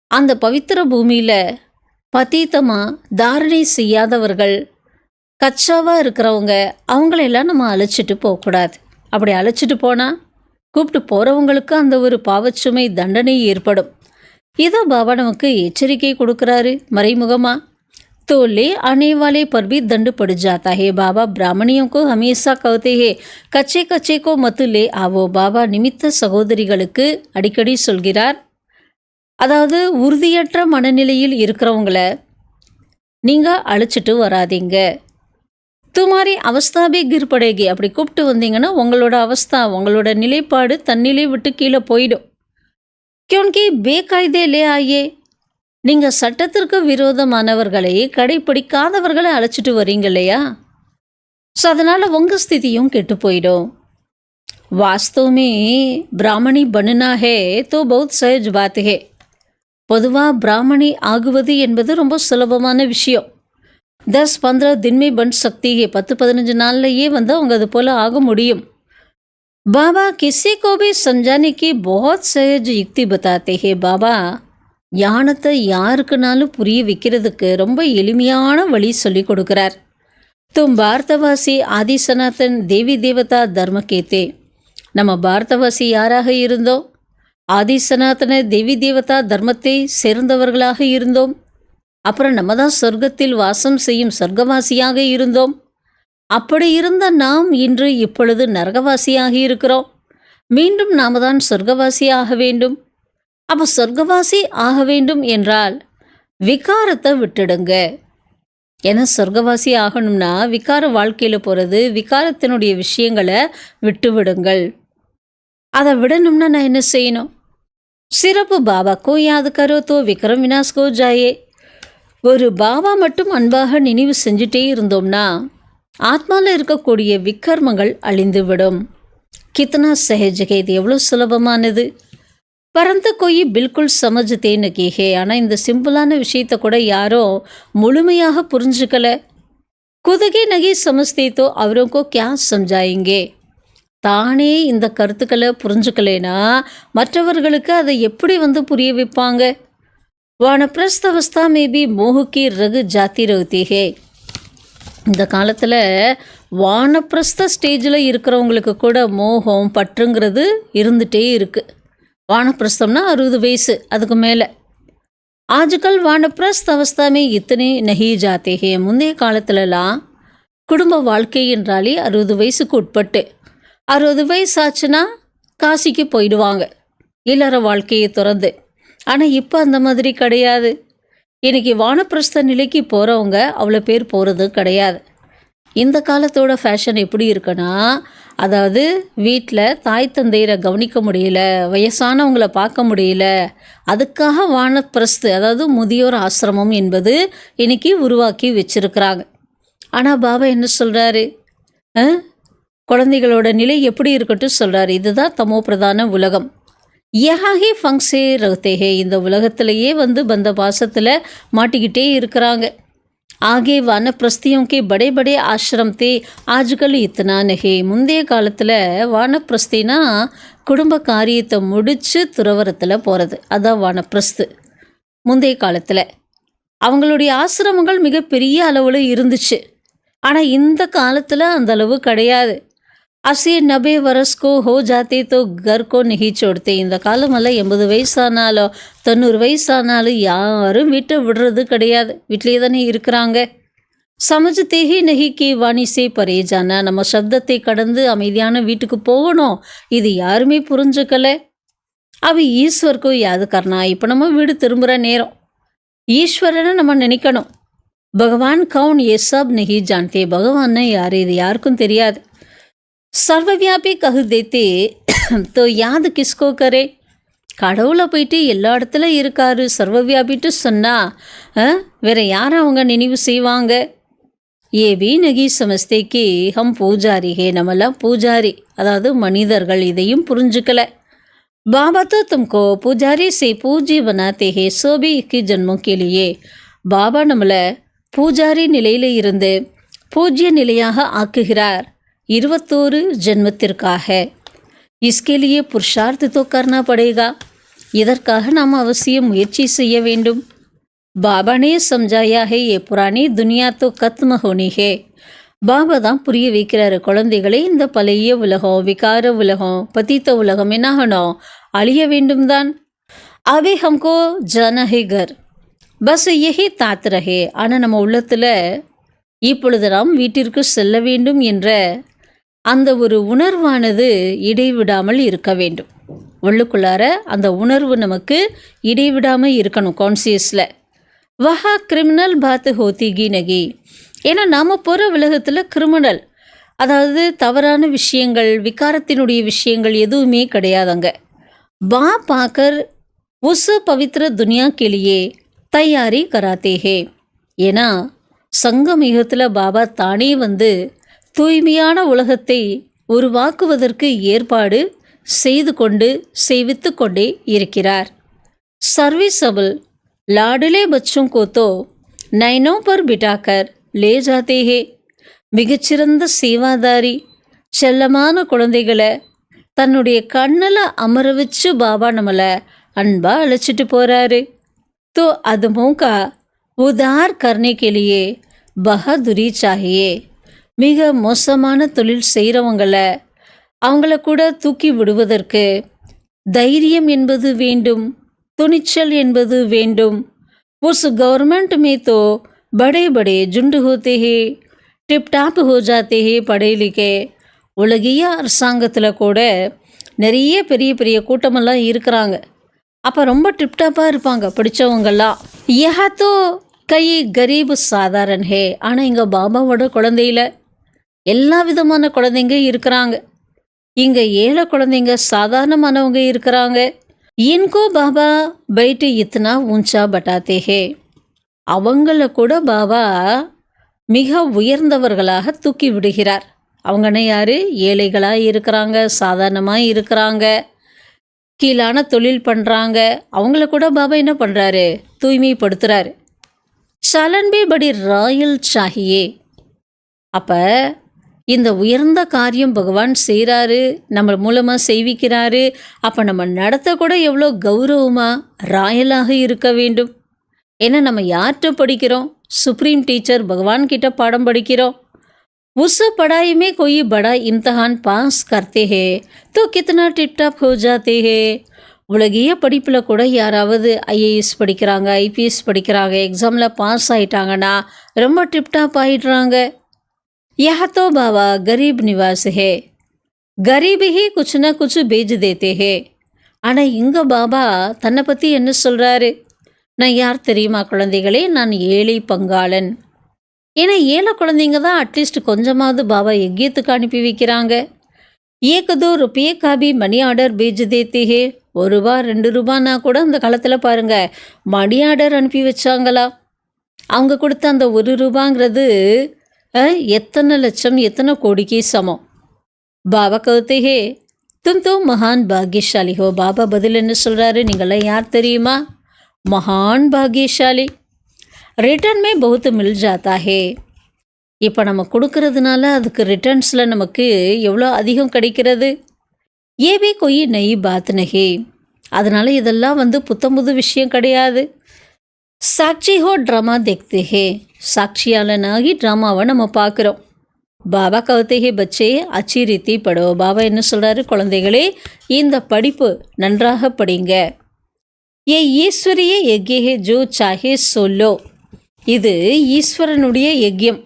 அந்த பவித்திர பூமியில் பதீத்தமாக தாரணை செய்யாதவர்கள் கச்சாவாக இருக்கிறவங்க அவங்களெல்லாம் நம்ம அழைச்சிட்டு போகக்கூடாது அப்படி அழைச்சிட்டு போனால் கூப்பிட்டு போகிறவங்களுக்கு அந்த ஒரு பாவச்சுமை தண்டனை ஏற்படும் இதை பாபா நமக்கு எச்சரிக்கை கொடுக்குறாரு மறைமுகமாக तो ले आने वाले पर भी दंड पड़ जाता है बाबा ब्राह्मणियों को हमेशा कहते हैं कच्चे कच्चे को मत ले आवो பாபா நிமித்த சகோதரிகளுக்கு அடிக்கடி சொல்கிறார் அதாவது உறுதியற்ற மனநிலையில் இருக்கிறவங்கள நீங்கள் அழைச்சிட்டு வராதீங்க துமாரி அவஸ்தாபே கிர் படேகி அப்படி கூப்பிட்டு வந்தீங்கன்னா உங்களோட அவஸ்தா உங்களோட நிலைப்பாடு தன்னிலை விட்டு கீழே போயிடும் क्योंकि बेकायदे ले आइए நீங்கள் சட்டத்திற்கு விரோதமானவர்களை கடைப்பிடிக்காதவர்களை அழைச்சிட்டு வரீங்க இல்லையா? ஸோ அதனால் உங்கள் ஸ்திதியும் கெட்டு போயிடும். वास्तव में ब्राह्मणी बनना है तो बहुत सहज बात है. பொதுவாக பிராமணி ஆகுவது என்பது ரொம்ப சுலபமான விஷயம். 10-15 दिन में बन सकती है. 10-15 நாள்லையே அவங்க அது போல் ஆக முடியும். बाबा किसी को भी समझाने की बहुत सहज युक्ति बताते हैं. बाबा ஞானத்தை யாருக்குனாலும் புரிய வைக்கிறதுக்கு ரொம்ப எளிமையான வழி சொல்லி கொடுக்குறார். தும் பாரதவாசி ஆதி சனாதன் தேவி தேவதா தர்ம கேத்தே. நம்ம பாரதவாசி யாராக இருந்தோம்? ஆதி சனாதன தேவி தேவதா தர்மத்தை சேர்ந்தவர்களாக இருந்தோம். அப்புறம் நம்ம தான் சொர்க்கத்தில் வாசம் செய்யும் சொர்க்கவாசியாக இருந்தோம். அப்படி இருந்த நாம் இன்று இப்பொழுது நரகவாசியாக இருக்கிறோம். மீண்டும் நாம் தான் சொர்க்கவாசி ஆக வேண்டும். அப்போ சொர்க்கவாசி ஆக வேண்டும் என்றால் விகாரத்தை விட்டுடுங்க. ஏன்னா சொர்க்கவாசி ஆகணும்னா விகார வாழ்க்கையில் போகிறது, விகாரத்தினுடைய விஷயங்களை விட்டு விடுங்கள். அதை விடணும்னா நான் என்ன செய்யணும்? சிறப்பு பாபாக்கோ யாது கரோ தோ விக்ரம் வினாஸ்கோ ஜாயே. ஒரு பாபா மட்டும் அன்பாக நினைவு செஞ்சுட்டே இருந்தோம்னா ஆத்மாவில் இருக்கக்கூடிய விக்கர்மங்கள் அழிந்துவிடும். கித்தனா சஹஜகே, இது எவ்வளோ சுலபமானது. பரந்த கோயி பில்குல் சமஜ்தே நகி ஹே. ஆனால் இந்த சிம்பிளான விஷயத்தை கூட யாரும் முழுமையாக புரிஞ்சுக்கல. குதுகி நகி சமஸ்தே தோ அவரோங்கோ கியா சம்ஜாயிங்கே. தானே இந்த கருத்துக்களை புரிஞ்சுக்கலேனா மற்றவர்களுக்கு அதை எப்படி புரிய வைப்பாங்க? வானப்பிரஸ்த அவஸ்தா மேபி மோகுக்கி ரகு ஜாத்தி ரகுதி ஹே. இந்த காலத்தில் வானப்பிரஸ்த ஸ்டேஜில் இருக்கிறவங்களுக்கு கூட மோகம் பற்றுங்கிறது இருந்துகிட்டே இருக்குது. வானப்பிரஸ்தம்னா 60 வயசு அதுக்கு மேலே. ஆஜ்கல் வானப்பிரஸ்த அவஸ்தாமே இத்தனை நகி ஜாத்தே ஹே. முந்தைய காலத்துலலாம் குடும்ப வாழ்க்கை என்றாலே 60 வயசுக்கு உட்பட்டு. 60 வயசு ஆச்சுன்னா காசிக்கு போயிடுவாங்க இல்லற வாழ்க்கையை திறந்து. ஆனால் இப்போ அந்த மாதிரி கிடையாது. இன்றைக்கி வானப்பிரஸ்த நிலைக்கு போகிறவங்க அவ்வளோ பேர் போகிறது கிடையாது. இந்த காலத்தோட ஃபேஷன் எப்படி இருக்குன்னா, அதாவது வீட்டில் தாய் தந்தையரை கவனிக்க முடியல, வயசானவங்களை பார்க்க முடியல, அதுக்காக வானப்பிரஸ்து அதாவது முதியோர் ஆசிரமம் என்பது இன்றைக்கி உருவாக்கி வச்சுருக்கிறாங்க. ஆனால் பாபா என்ன சொல்கிறாரு? குழந்தைகளோட நிலை எப்படி இருக்கட்டும் சொல்கிறாரு. இதுதான் தமோ பிரதான உலகம். யஹாஹி ஃபங்ஸே ரகுத்தேஹே. இந்த உலகத்திலேயே பந்த பாசத்தில் மாட்டிக்கிட்டே இருக்கிறாங்க. ஆகே வானப்பிரஸ்தியோं के बड़े बड़े आश्रम थे आजकल इतना नहीं. முந்தைய காலத்தில் வானப்பிரஸ்தினா குடும்ப காரியத்தை முடித்து துறவரத்தில் போகிறது, அதான் வானப்பிரஸ்து. முந்தைய காலத்தில் அவங்களுடைய ஆசிரமங்கள் மிகப்பெரிய அளவில் இருந்துச்சு. ஆனால் இந்த காலத்தில் அந்த அளவு கிடையாது. 80-90 வரஸ்கோ ஹோ ஜாத்தே தோ கர்கோ நெஹி சோடுத்தே. இந்த காலமெல்லாம் 80 வயசானாலும் 90 வயசானாலும் யாரும் வீட்டை விடுறது கிடையாது, வீட்டிலே தானே இருக்கிறாங்க. சமஜ்தே ஹி நஹி கி வாணி சே பரே ஜானா. நம்ம சப்தத்தை கடந்து அமைதியான வீட்டுக்கு போகணும், இது யாருமே புரிஞ்சுக்கலை. அவ ஈஸ்வருக்கோ யாது கர்னா. இப்போ நம்ம வீடு திரும்புகிற நேரம். ஈஸ்வரனை நம்ம நினைக்கணும். பகவான் கவுன் ஏ சப் நஹி ஜான்தே. பகவான்னா யார் இது யாருக்கும் தெரியாது. சர்வவியாபி கஹு தேத்தே தோ யாது கிஸ்கோ கரே. கடவுளை போயிட்டு எல்லா இடத்துல இருக்காரு சர்வவியாபிட்டு சொன்னால் வேற யாரை அவங்க நினைவு செய்வாங்க? ஏ பி நகி சமஸ்தேக்கி ஹம் பூஜாரி ஹே. நம்மெல்லாம் பூஜாரி, அதாவது மனிதர்கள். இதையும் புரிஞ்சுக்கல. பாபா தோ தும்கோ பூஜாரி சே பூஜ்ய பனாத்தே ஹே சோபி இக்கி ஜன்மோ கேலியே. பாபா நம்மளை பூஜாரி நிலையில் இருந்து பூஜ்ய நிலையாக ஆக்குகிறார் 21 ஜென்மத்திற்காக. इसके लिए पुरुषार्थ तो करना पड़ेगा. இதற்காக நாம் அவசியம் முயற்சி செய்ய வேண்டும். பாபா ने समझाया है ये पुरानी दुनिया तो खत्म होनी है. பாபா தான் புரிய வைக்கிறாரு குழந்தைகளே, இந்த பழைய உலகம், விகார உலகம், பतित உலகம் என்ன ஆகணும்? அழிய வேண்டும் தான். அவே ஹம்கோ ஜானா ஹே கர் பஸ் யஹி தாத் ரஹே. ஆனால் நம்ம உள்ளத்தில் இப்பொழுது நாம் வீட்டிற்கு செல்ல வேண்டும் என்ற அந்த ஒரு உணர்வானது இடைவிடாமல் இருக்க வேண்டும். உள்ளுக்குள்ளார அந்த உணர்வு நமக்கு இடைவிடாமல் இருக்கணும் கான்சியஸில். வஹா கிரிமினல் பாத்து ஹோத்திகி நகி. ஏன்னா நாம் போகிற உலகத்தில் கிரிமினல், அதாவது தவறான விஷயங்கள், விகாரத்தினுடைய விஷயங்கள் எதுவுமே கிடையாதுங்க. பா பாக்கர் उस पवित्र दुनिया के लिए தயாரி कराते हैं. ஏன்னா சங்கம் யுகத்தில் பாபா தானே வந்து தூய்மையான உலகத்தை உருவாக்குவதற்கு ஏற்பாடு செய்து கொண்டு சேவித்து கொண்டே இருக்கிறார். सर्विसबल लाडले बच्चों को तो नैनों पर बिठाकर ले जाते हैं. மிகச்சிறந்த சேவாதாரி செல்லமான குழந்தைகளை தன்னுடைய கண்ணில் அமர வச்சு பாபா நம்மளை அன்பாக அழைச்சிட்டு போகிறாரு. तो अदमों का उद्धार करने के लिए बहादुरी चाहिए. மிக மோசமான தொழில் செய்கிறவங்களை அவங்கள கூட தூக்கி விடுவதற்கு தைரியம் என்பது வேண்டும், துணிச்சல் என்பது வேண்டும். उस गवर्नमेंट में तो बड़े बड़े झुंड होते हैं, टिप टाप हो जाते हैं पढ़े लिखे. உலகிய அரசாங்கத்தில் கூட நிறைய பெரிய பெரிய கூட்டமெல்லாம் இருக்கிறாங்க. அப்போ ரொம்ப டிப்டாப்பாக இருப்பாங்க படித்தவங்கெல்லாம். யஹா தோ கை கரீப் சாதாரண ஹே. ஆனால் இங்கே பாபாவோட குழந்தையில எல்லா விதமான குழந்தைங்க இருக்கிறாங்க. இங்கே ஏழை குழந்தைங்க சாதாரணமானவங்க இருக்கிறாங்க. இன்கோ பாபா பைட்டு இத்தனா ஊஞ்சா பட்டாத்தே ஹே. அவங்கள கூட பாபா மிக உயர்ந்தவர்களாக தூக்கி விடுகிறார். அவங்கன்னா யார்? ஏழைகளாக இருக்கிறாங்க, சாதாரணமாக இருக்கிறாங்க, கீழான தொழில் பண்ணுறாங்க. அவங்கள கூட பாபா என்ன பண்ணுறாரு? தூய்மைப்படுத்துகிறாரு. சலன் பி படி ராயல் சாஹியே. அப்போ இந்த உயர்ந்த காரியம் பகவான் செய்கிறாரு, நம்ம மூலமாக செய்விக்கிறாரு. அப்போ நம்ம நடத்த கூட எவ்வளோ கௌரவமாக ராயலாக இருக்க வேண்டும். ஏன்னா நம்ம யார்கிட்ட படிக்கிறோம்? சுப்ரீம் டீச்சர் பகவான் கிட்ட பாடம் படிக்கிறோம். उस पढ़ाई में कोई बड़ा इम्तहान पास करते हैं तो कितना टिप टाप हो जाते हैं. உலகிய படிப்பில் கூட யாராவது ஐஏஎஸ் படிக்கிறாங்க, ஐபிஎஸ் படிக்கிறாங்க, எக்ஸாமில் பாஸ் ஆகிட்டாங்கன்னா ரொம்ப டிப்டாப் ஆகிடுறாங்க. யஹா தோ பாபா கரீப் நிவாஸ் ஹே, கரீப் ஹி குछ ना कुछ बेच देते हैं. ஆனால் இங்கே பாபா தன்னை பற்றி என்ன சொல்கிறாரு? நான் யார் தெரியுமா குழந்தைகளே? நான் ஏழை பங்காளன். ஏன்னா ஏழை குழந்தைங்க தான் அட்லீஸ்ட் கொஞ்சமாவது பாபா யஜ்யத்துக்கு அனுப்பி வைக்கிறாங்க. ஏகதோ ருப்பியே காபி மணி ஆர்டர் பேஜ் தேத்தே ஹே. ₹1 ₹2 கூட அந்த காலத்தில் பாருங்கள் மணி ஆர்டர் அனுப்பி வச்சாங்களா. அவங்க கொடுத்த அந்த ₹1ங்கிறது எத்தனை லட்சம் எத்தனை கோடிக்கு சமம். பாபா கவுத்தே ஹே தும் தோ மகான் பாக்யசாலி ஹோ. பாபா பதில் என்ன சொல்கிறாரு? நீங்களாம் யார் தெரியுமா? மகான் பாக்யசாலி. ரிட்டர்ன் மே बहुत मिल जाता है. இப்போ நம்ம கொடுக்கறதுனால அதுக்கு ரிட்டர்ன்ஸில் நமக்கு எவ்வளோ அதிகம் கிடைக்கிறது. ஏவே கொய் நை பாத் நஹி. அதனால் இதெல்லாம் வந்து புத்தம்புது விஷயம் கிடையாது. சாட்சி ஹோ ட்ராமா தேக்தே ஹே. சாட்சியாளனாகி ட்ராமாவை நம்ம பார்க்குறோம். பாபா கவுத்தே ஹே பச்சே அச்சி ரீதி படோ. பாபா என்ன சொல்கிறாரு? குழந்தைகளே இந்த படிப்பு நன்றாக படிங்க. ஏ ஈஸ்வரிய யஜ்ய ஹே ஜோ சாஹே சொல்லோ. இது ஈஸ்வரனுடைய யஜ்யம்.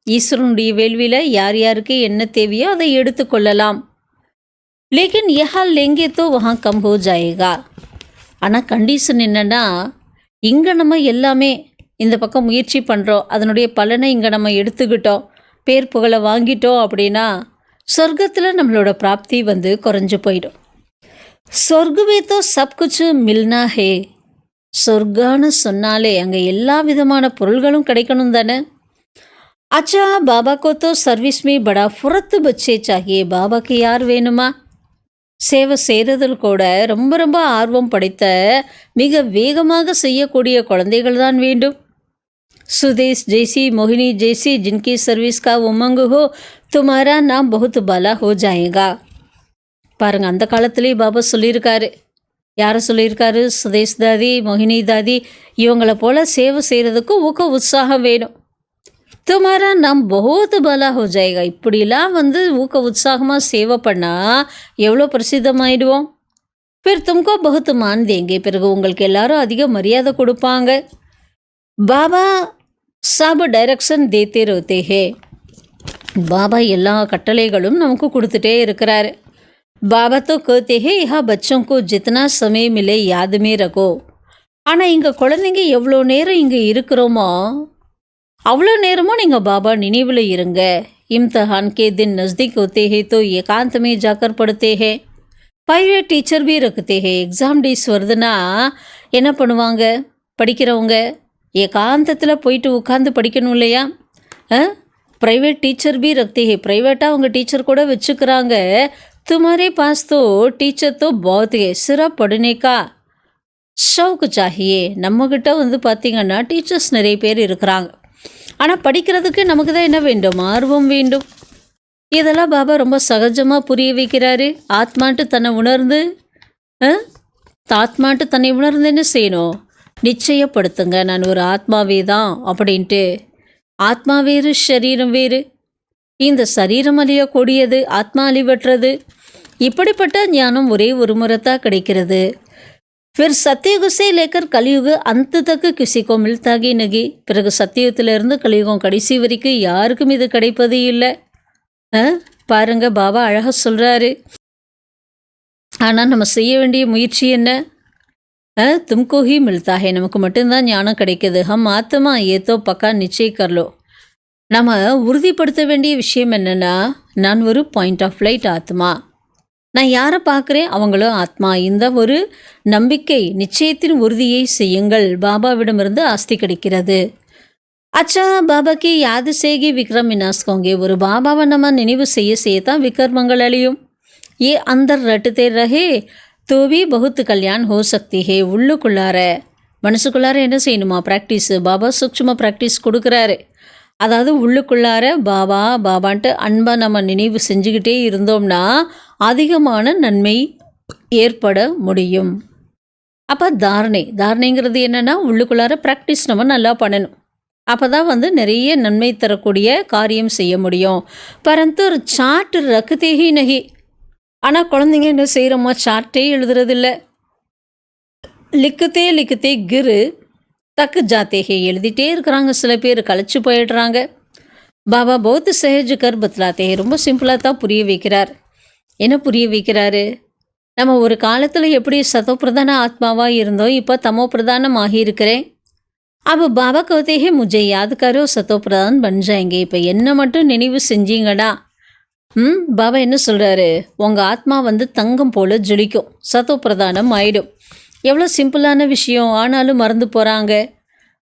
ஈஸ்வரனுடைய வேள்வியில் யார் யாருக்கு என்ன தேவையோ அதை எடுத்துக்கொள்ளலாம். லேக்கின் யஹா லேங்கே தோ வஹா கம் ஹோ ஜாயேகா. ஆனால் கண்டிஷன் என்னென்னா, இங்கே நம்ம எல்லாமே இந்த பக்கம் முயற்சி பண்ணுறோம், அதனுடைய பலனை இங்கே நம்ம எடுத்துக்கிட்டோம், பேர் புகழை வாங்கிட்டோம் அப்படின்னா சொர்க்கத்தில் நம்மளோட பிராப்தி வந்து குறைஞ்சு போயிடும். சொர்க்கமே தோ சப் குச் மில்னா ஹே. சொர்க்கான்னு சொன்னாலே அங்கே எல்லா விதமான பொருள்களும் கிடைக்கணும் தானே. அச்சா பாபா கோ தோ சர்வீஸ் மே படா ஃபுரத்து பச்சே சாகியே. பாபாக்கு யார் வேணுமா? சேவை செய்கிறதில் கூட ரொம்ப ரொம்ப ஆர்வம் படைத்த மிக வேகமாக செய்யக்கூடிய குழந்தைகள் தான் வேண்டும். சுதேஷ் ஜெய்சி, மோகினி ஜெய்சி, ஜின்கி சர்வீஸ் கா உமங் ஹோ துமாரா நாம் பகுத் பலா ஹோ ஜாயேகா. பாருங்கள், அந்த காலத்துலேயே பாபா சொல்லியிருக்காரு. யாரை சொல்லியிருக்காரு? சுதேஷ் தாதி, மோகினி தாதி இவங்களை போல் சேவை செய்கிறதுக்கு ஊக்க உற்சாகம் வேணும். துமாரா நாம் பகுத் பலா ஹோ ஜாயேகா. இப்படிலாம் வந்து ஊக்க உற்சாகமாக சேவை பண்ணால் எவ்வளோ பிரசித்தமாயிடுவோம். பிறகு தும்கோ பகுத் மான் தேங்கே. பிறகு உங்களுக்கு எல்லாரும் அதிக மரியாதை கொடுப்பாங்க. பாபா சப் டைரக்ஷன் தேத்தே ரோத்தே ஹே. பாபா எல்லா கட்டளைகளும் நமக்கு கொடுத்துட்டே இருக்கிறாரு. பாபா तो कहते हैं यहाँ बच्चों को जितना समय मिले याद में रखो. ஆனால் இங்கே குழந்தைங்க எவ்வளோ நேரம் இங்கே இருக்கிறோமோ அவ்வளோ நேரமும் நீங்கள் பாபா நினைவில் இருங்க. इम्तिहान के दिन नज़दीक होते हैं तो एकांत में जाकर पढ़ते हैं. प्राइवेट टीचर भी रखते हैं எக்ஸாம் டேஸ் வருதுன்னா என்ன பண்ணுவாங்க படிக்கிறவங்க ஏகாந்தத்தில் போயிட்டு உட்காந்து படிக்கணும் இல்லையா ப்ரைவேட் டீச்சர் भी रखते हैं ப்ரைவேட்டாக அவங்க டீச்சர் கூட வச்சுக்கிறாங்க तुम्हारे पास तो टीचर तो बहुत है सिर्फ पढ़ने का शौक चाहिए நம்மக்கிட்ட வந்து பார்த்திங்கன்னா டீச்சர்ஸ் நிறைய பேர் இருக்கிறாங்க ஆனால் படிக்கிறதுக்கு நமக்கு தான் என்ன வேண்டும் ஆர்வம் வேண்டும் இதெல்லாம் பாபா ரொம்ப சகஜமாக புரிய வைக்கிறாரு ஆத்மான்ட்டு தன்னை உணர்ந்து தன்னை உணர்ந்து என்ன செய்யணும் நிச்சயப்படுத்துங்க நான் ஒரு ஆத்மாவே தான் அப்படின்ட்டு ஆத்மா வேறு சரீரம் வேறு இந்த சரீரம் அழியக்கூடியது ஆத்மா அழிவற்றது இப்படிப்பட்ட ஞானம் ஒரே ஒரு முறை தான் கிடைக்கிறது फिर सत्युग से लेकर कलयुग अंत तक किसी को मिलता ही नहीं பிறகு சத்தியுகத்திலிருந்து கலியுகம் கடைசி வரைக்கும் யாருக்கும் இது கிடைப்பது இல்லை பாருங்க பாபா அழகாக சொல்கிறாரு ஆனால் நம்ம செய்ய வேண்டிய முயற்சி என்ன तुमको ही मिलता है நமக்கு மட்டும்தான் ஞானம் கிடைக்கிது ஹம் ஆத்மா ஏதோ பக்கா நிச்சய கர்லோ நம்ம உறுதிப்படுத்த வேண்டிய விஷயம் என்னென்னா நான் ஒரு பாயிண்ட் ஆஃப் லைட் ஆத்மா நான் யாரை பார்க்குறேன் அவங்களும் ஆத்மா இந்த ஒரு நம்பிக்கை நிச்சயத்தின் உறுதியை செய்யுங்கள் பாபாவிடமிருந்து ஆஸ்தி கிடைக்கிறது अच्छा बाबा की याद से ही विक्रम विनाश होंगे ஒரு பாபாவை நம்ம நினைவு செய்ய தான் விக்ரமங்கள் அழியும் ये अंदर रटते रहे तो भी बहुत कल्याण हो सकती है உள்ளுக்குள்ளார மனசுக்குள்ளார என்ன செய்யணுமா ப்ராக்டிஸ் பாபா சூக்ஷ்ம ப்ராக்டிஸ் கொடுக்குறாரு அதாவது உள்ளுக்குள்ளார பாபா பாபான்ட்டு அன்பாக நம்ம நினைவு செஞ்சுக்கிட்டே இருந்தோம்னா அதிகமான நன்மை ஏற்பட முடியும் அப்போ தாரணைங்கிறது என்னென்னா உள்ளுக்குள்ளார ப்ராக்டிஸ் நம்ம நல்லா பண்ணணும் அப்போ தான் வந்து நிறைய நன்மை தரக்கூடிய காரியம் செய்ய முடியும் பரந்து ஒரு சார்ட் ரக்குதேகி நகி ஆனால் குழந்தைங்க என்ன செய்கிறோமா சார்ட்டே எழுதுறதில்ல லிக்குத்தே கிரு தக்கு ஜாத்தேகே எழுதிட்டே இருக்கிறாங்க சில பேர் கழிச்சு போயிடுறாங்க பாபா பௌத்த சஹஜ் கர் பத்லாத்தே ரொம்ப சிம்பிளாக தான் புரிய வைக்கிறார் என்ன புரிய வைக்கிறாரு நம்ம ஒரு காலத்தில் எப்படி சதோப்பிரதான ஆத்மாவாக இருந்தோம் இப்போ தமோ பிரதானம் ஆகியிருக்கிறேன் அப்போ பாபா கவுத்தேகே முஜே யாத் கரோ சதோப்பிரதான் பன் ஜாயங்கே இப்போ என்ன மட்டும் நினைவு செஞ்சீங்கடா பாபா என்ன சொல்கிறாரு உங்கள் ஆத்மா வந்து தங்கம் போல் ஜொலிக்கும் சதோப்பிரதானம் ஆயிடும் எவ்வளோ சிம்பிளான விஷயம் ஆனாலும் மறந்து போகிறாங்க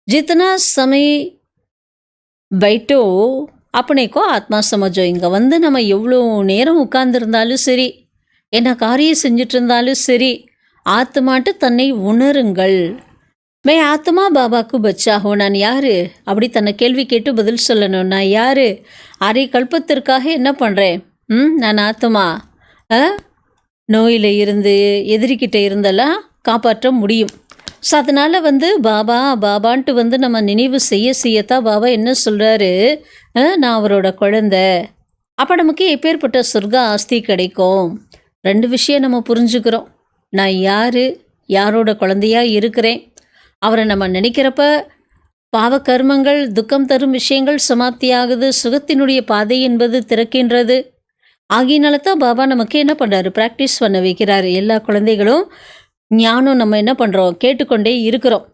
ஜித்தனா சமய பைட்டோ அப்படிக்கோ ஆத்மா சமஜோ இங்கே வந்து நம்ம எவ்வளோ நேரம் உட்கார்ந்துருந்தாலும் சரி என்ன காரியம் செஞ்சிட்டு இருந்தாலும் சரி ஆத்மாட்டு தன்னை உணருங்கள் மே ஆத்மா பாபாக்கு பச்சாகோ நான் யார் அப்படி தன்னை கேள்வி கேட்டு பதில் சொல்லணும் நான் யார் அரை கல்பத்திற்காக என்ன பண்ணுறேன் நான் ஆத்மா நோயில் இருந்து எதிரிக்கிட்ட இருந்தெல்லாம் காப்பாற்ற முடியும் ஸோ அதனால் வந்து பாபான்ட்டு வந்து நம்ம நினைவு செய்யத்தான் பாபா என்ன சொல்கிறாரு நான் அவரோட குழந்தை அப்போ நமக்கு எப்பேற்பட்ட சொர்க்க ஆஸ்தி கிடைக்கும் ரெண்டு விஷயம் நம்ம புரிஞ்சுக்கிறோம் நான் யாரோட குழந்தையாக இருக்கிறேன் அவரை நம்ம நினைக்கிறப்ப பாவ கர்மங்கள் துக்கம் தரும் விஷயங்கள் சமாப்தி ஆகுது சுகத்தினுடைய பாதை என்பது திறக்கின்றது ஆகியனால தான் பாபா நமக்கு என்ன பண்ணுறாரு ப்ராக்டிஸ் பண்ண வைக்கிறாரு எல்லா குழந்தைகளும் ஞானம் நம்ம என்ன பண்ணுறோம் கேட்டுக்கொண்டே இருக்கிறோம்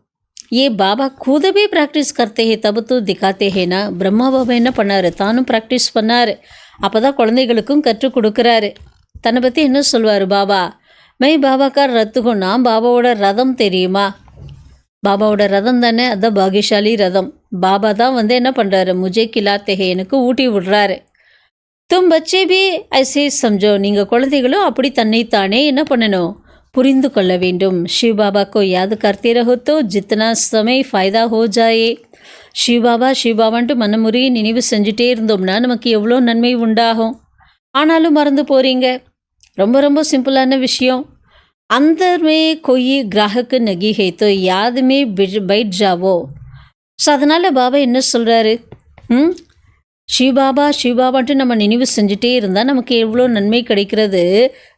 பாபா கூதவே ப்ராக்டிஸ் கர்த்தே தபு தூ திக்காத்தே ஹேனா பிரம்மா பாபா என்ன பண்ணார் தானும் ப்ராக்டிஸ் பண்ணார் அப்போ தான் குழந்தைகளுக்கும் கற்றுக் கொடுக்குறாரு தன்னை பற்றி என்ன சொல்வார் பாபா மை பாபாக்கார் ரத்துக்கும் நான் பாபாவோட ரதம் தெரியுமா பாபாவோட ரதம் தானே அதுதான் பாகியசாலி ரதம் பாபா தான் வந்து என்ன பண்ணுறாரு முஜே கிலாத்தே ஹே எனக்கு ஊட்டி விடுறாரு தும் பச்சே பி ஐசே சம்ஜோ நீங்கள் குழந்தைகளும் அப்படி தன்னைத்தானே என்ன பண்ணணும் புரிந்து கொள்ள வேண்டும் शिव बाबा को याद करते रहो तो जितना समय फ़ायदा हो जाए शिव बाबाன்ட்டு மனமுறையை நினைவு செஞ்சுட்டே இருந்தோம்னா நமக்கு எவ்வளோ நன்மை உண்டாகும் ஆனாலும் மறந்து போகிறீங்க ரொம்ப ரொம்ப சிம்பிளான விஷயம் अंदर में कोई ग्राहक नहीं है तो याद में बैठ जाओ ஸோ அதனால் பாபா என்ன சொல்கிறாரு சிவபாபான்ட்டு நம்ம நினைவு செஞ்சுட்டே இருந்தால் நமக்கு எவ்வளோ நன்மை கிடைக்கிறது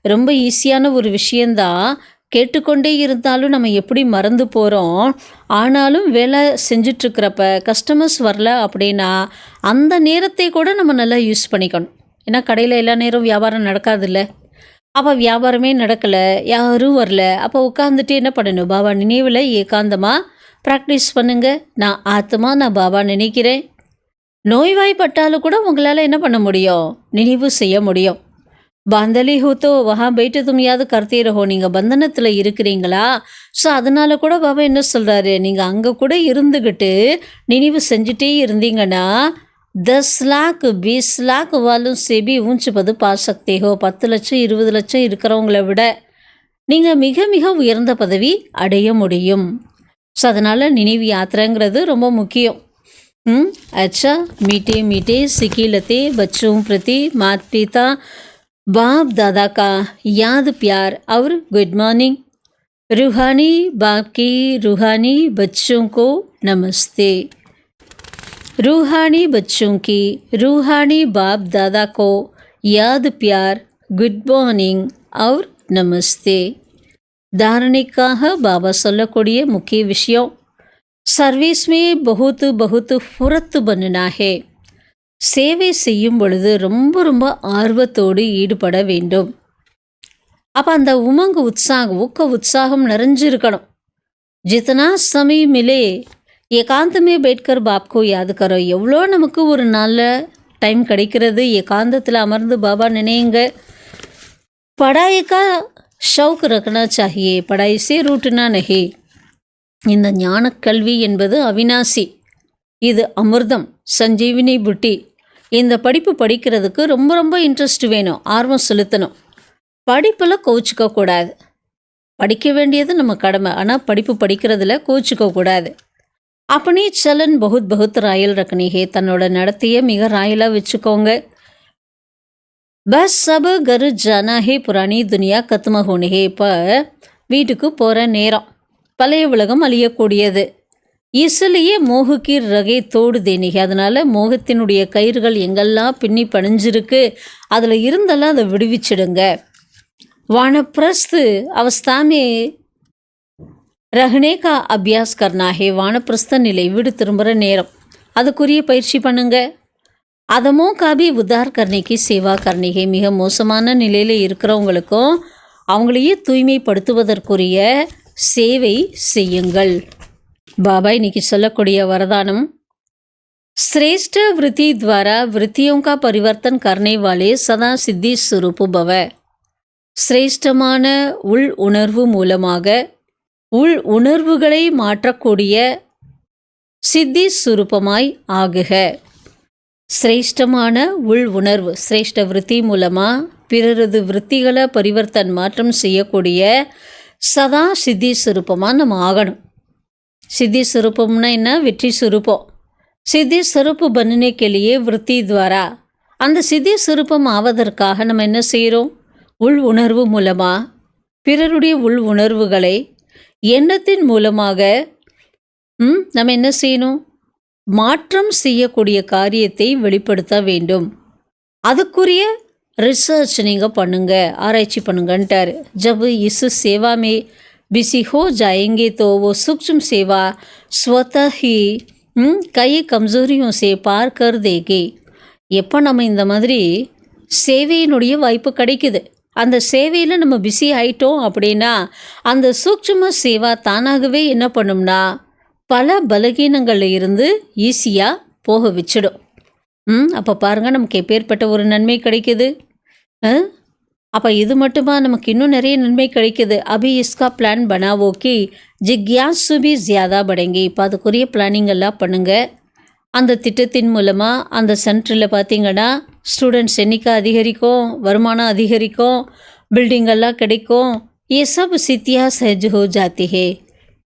ரொம்ப ஈஸியான ஒரு விஷயந்தான் கேட்டுக்கொண்டே இருந்தாலும் நம்ம எப்படி மறந்து போகிறோம் ஆனாலும் வேலை செஞ்சிட்ருக்கிறப்ப கஸ்டமர்ஸ் வரல அப்படின்னா அந்த நேரத்தை கூட நம்ம நல்லா யூஸ் பண்ணிக்கணும் ஏன்னா கடையில் எல்லா நேரம் வியாபாரம் நடக்காதுல்ல அப்போ வியாபாரமே நடக்கலை யாரும் வரல அப்போ உட்காந்துட்டு என்ன பண்ணணும் பாபா நினைவில் ஏகாந்தமாக ப்ராக்டிஸ் பண்ணுங்க நான் ஆத்மா நான் பாபா நினைக்கிறேன் நோய்வாய்ப்பட்டாலும் கூட உங்களால் என்ன பண்ண முடியும் நினைவு செய்ய முடியும் பாந்தலி ஹோ தோ வஹா போயிட்டு தும்யாவது கர்த்தே ரஹோ. நீங்கள் பந்தனத்தில் இருக்கிறீங்களா? ஸோ அதனால கூட பாபா என்ன சொல்கிறாரு, நீங்கள் அங்கே கூட இருந்துக்கிட்டு நினைவு செஞ்சுட்டே இருந்தீங்கன்னா 10 लाख 20 लाख वालों से भी ऊंच पद पा सकते हो. 10 லட்சம் 20 லட்சம் இருக்கிறவங்கள விட நீங்கள் மிக மிக உயர்ந்த பதவி அடைய முடியும். ஸோ அதனால் நினைவு யாத்திரைங்கிறது ரொம்ப முக்கியம். अच्छा मीठे मीठे सिकीलते बच्चों प्रति माता पिता बाप दादा का याद प्यार और गुड मॉर्निंग. रूहानी बाप की रूहानी बच्चों को नमस्ते. रूहानी बच्चों की रूहानी बाप दादा को याद प्यार गुड मॉर्निंग और नमस्ते. धारणिकाக பாபா சொல்லக்கூடிய முக்கிய விஷயம், சர்வீஸ் மே बहुत बहुत फुरत बनना है. சேவை செய்யும் பொழுது ரொம்ப ரொம்ப ஆர்வத்தோடு ஈடுபட வேண்டும். அப்போ அந்த உமங்கு உற்சாகம் ஊக்க உற்சாகம் நிறைஞ்சிருக்கணும். ஜித்தனா समय मिले ஏகாந்த में बैठकर बाप को याद करो. எவ்வளோ நமக்கு ஒரு நல்ல டைம் கிடைக்கிறது, ஏகாந்தத்தில் அமர்ந்து பாபா நினைங்க. पढ़ाई का शौक रखना चाहिए, पढ़ाई से रूठना नहीं. இந்த ஞான கல்வி என்பது அவினாசி, இது அமிர்தம், சஞ்சீவினி புட்டி. இந்த படிப்பு படிக்கிறதுக்கு ரொம்ப ரொம்ப இன்ட்ரெஸ்ட் வேணும், ஆர்வம் செலுத்தணும். படிப்பில் கோச்சிக்க கூடாது. படிக்க வேண்டியது நம்ம கடமை, ஆனால் படிப்பு படிக்கிறதுல கோச்சிக்க கூடாது. அப்பனி சலன் பகுத் பகுத் ராயல் ரக்கனி ஹே. தன்னோட நடத்தையை மிக ராயலாக வச்சுக்கோங்க. பஸ் சப் கர் ஜானா ஹே, புராணி துனியா கத்ம ஹோனே ஹே. இப்போ வீட்டுக்கு போகிற நேரம், பழைய உலகம் அழியக்கூடியது. இசுலையே மோகுக்கு ரகை தோடு தேனிகை. அதனால் மோகத்தினுடைய கயிறுகள் எங்கெல்லாம் பின்னி பணிஞ்சிருக்கு அதில் இருந்தெல்லாம் அதை விடுவிச்சிடுங்க. வானப்பிரஸ்து அவஸ்தாமே ரஹ்னே கா அபியாஸ் கர்னா ஹே. வானப்பிரஸ்த நிலை, வீடு திரும்புகிற நேரம், அதுக்குரிய பயிற்சி பண்ணுங்க. அதமோ காபி உத்தார் கர்ணிக்கு சேவா கர்ணிகை. மிக மோசமான நிலையில் இருக்கிறவங்களுக்கும் அவங்களையே தூய்மைப்படுத்துவதற்குரிய சேவை செய்யுங்கள். பாபா இன்னைக்கு சொல்லக்கூடிய வரதானம், श्रेष्ठ वृत्ति द्वारा वृत्तियों का परिवर्तन करने वाले सदा सिद्धि स्वरूप भव. சிரேஷ்டமான உள் உணர்வு மூலமாக உள் உணர்வுகளை மாற்றக்கூடிய சித்தி சுரூபமாய் ஆகுக. சிரேஷ்டமான உள் உணர்வு, சிரேஷ்ட விருத்தி மூலமாக பிறரது விருத்திகளை பரிவர்த்தன் மாற்றம் செய்யக்கூடிய சதா சித்தி சுரூபமாக நம்ம ஆகணும். சித்தி சுரூபம்னா என்ன? வெற்றி சுரூபம். சித்தி சுரூப்பு बनने के लिए விருத்தி द्वारा, அந்த சித்தி சுரூபம் ஆவதற்காக நம்ம என்ன செய்கிறோம்? உள் உணர்வு மூலமாக பிறருடைய உள் உணர்வுகளை எண்ணத்தின் மூலமாக நம்ம என்ன செய்யணும்? மாற்றம் செய்யக்கூடிய காரியத்தை வெளிப்படுத்த வேண்டும். அதுக்குரிய ரிசர்ச் நீங்கள் பண்ணுங்க, ஆராய்ச்சி பண்ணுங்கன்ட்டார். ஜப் இஸ் சேவா மே बिसी हो जाएंगे तो वो सूक्ष्म सेवा स्वतः ही कई कमजोरियों से पार कर देगी. எப்போ நம்ம இந்த மாதிரி சேவையினுடைய வாய்ப்பு கிடைக்குது, அந்த சேவையில் நம்ம பிஸி ஆயிட்டோம் அப்படின்னா அந்த சூக்ஷ்ம சேவா தானாகவே என்ன பண்ணும்னா பல பலகீனங்களில் இருந்து ஈஸியாக போக வச்சிடும். அப்போ பாருங்கள் நமக்கு எப்பேற்பட்ட ஒரு நன்மை கிடைக்குது. அப்போ இது மட்டுமா, நமக்கு இன்னும் நிறைய நன்மை கிடைக்குது. அபி இஸ்கா பிளான் பனாவோக்கி ஜிக்யாசு பி ஜியாதா படங்கி. இப்போ அதுக்குரிய பிளானிங் எல்லாம் பண்ணுங்கள். அந்த திட்டத்தின் மூலமாக அந்த சென்டரில் பார்த்திங்கன்னா ஸ்டூடெண்ட்ஸ் எண்ணிக்கை அதிகரிக்கும், வருமானம் அதிகரிக்கும், பில்டிங்கெல்லாம் கிடைக்கும். ये सब सिद्धियाँ सहज हो जाती है.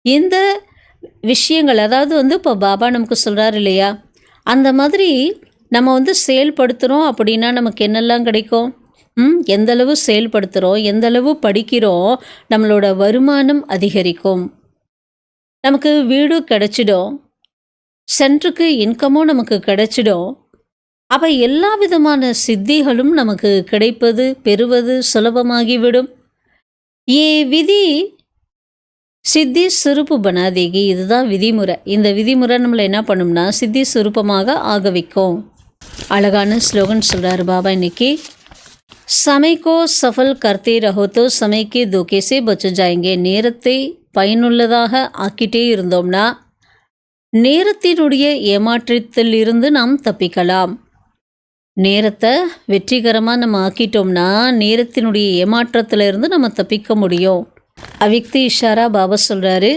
இந்த விஷயங்கள் அதாவது இப்போ பாபா நமக்கு சொல்கிறார் இல்லையா, அந்த மாதிரி நம்ம செயல்படுத்துகிறோம் அப்படின்னா நமக்கு என்னெல்லாம் கிடைக்கும்? எந்தளவு செயல்படுத்துகிறோம், எந்தளவு படிக்கிறோம், நம்மளோட வருமானம் அதிகரிக்கும், நமக்கு வீடு கிடச்சிடும், சென்டருக்கு இன்கமும் நமக்கு கிடச்சிடும். அப்போ எல்லா விதமான சித்திகளும் நமக்கு கிடைப்பது பெறுவது சுலபமாகிவிடும். ஏ விதி சித்தி சுரூப்பு பனாதேகி. இதுதான் விதிமுறை. இந்த விதிமுறை நம்மளை என்ன பண்ணும்னா சித்தி சுரூபமாக ஆக வைக்கும். அழகான ஸ்லோகன் சொல்கிறார் பாபா இன்னைக்கு. समय को सफल करते रहो तो समय के धोखे से बच जाएंगे. நேரத்தை பயனுள்ளதாக ஆக்கிட்டே இருந்தோம்னா நேரத்தினுடைய ஏமாற்றத்தில் இருந்து நாம் தப்பிக்கலாம். நேரத்தை வெற்றிகரமாக நம்ம ஆக்கிட்டோம்னா நேரத்தினுடைய ஏமாற்றத்திலிருந்து நம்ம தப்பிக்க முடியும். அவிக்தி இஷாரா பாபா சொல்கிறாரு,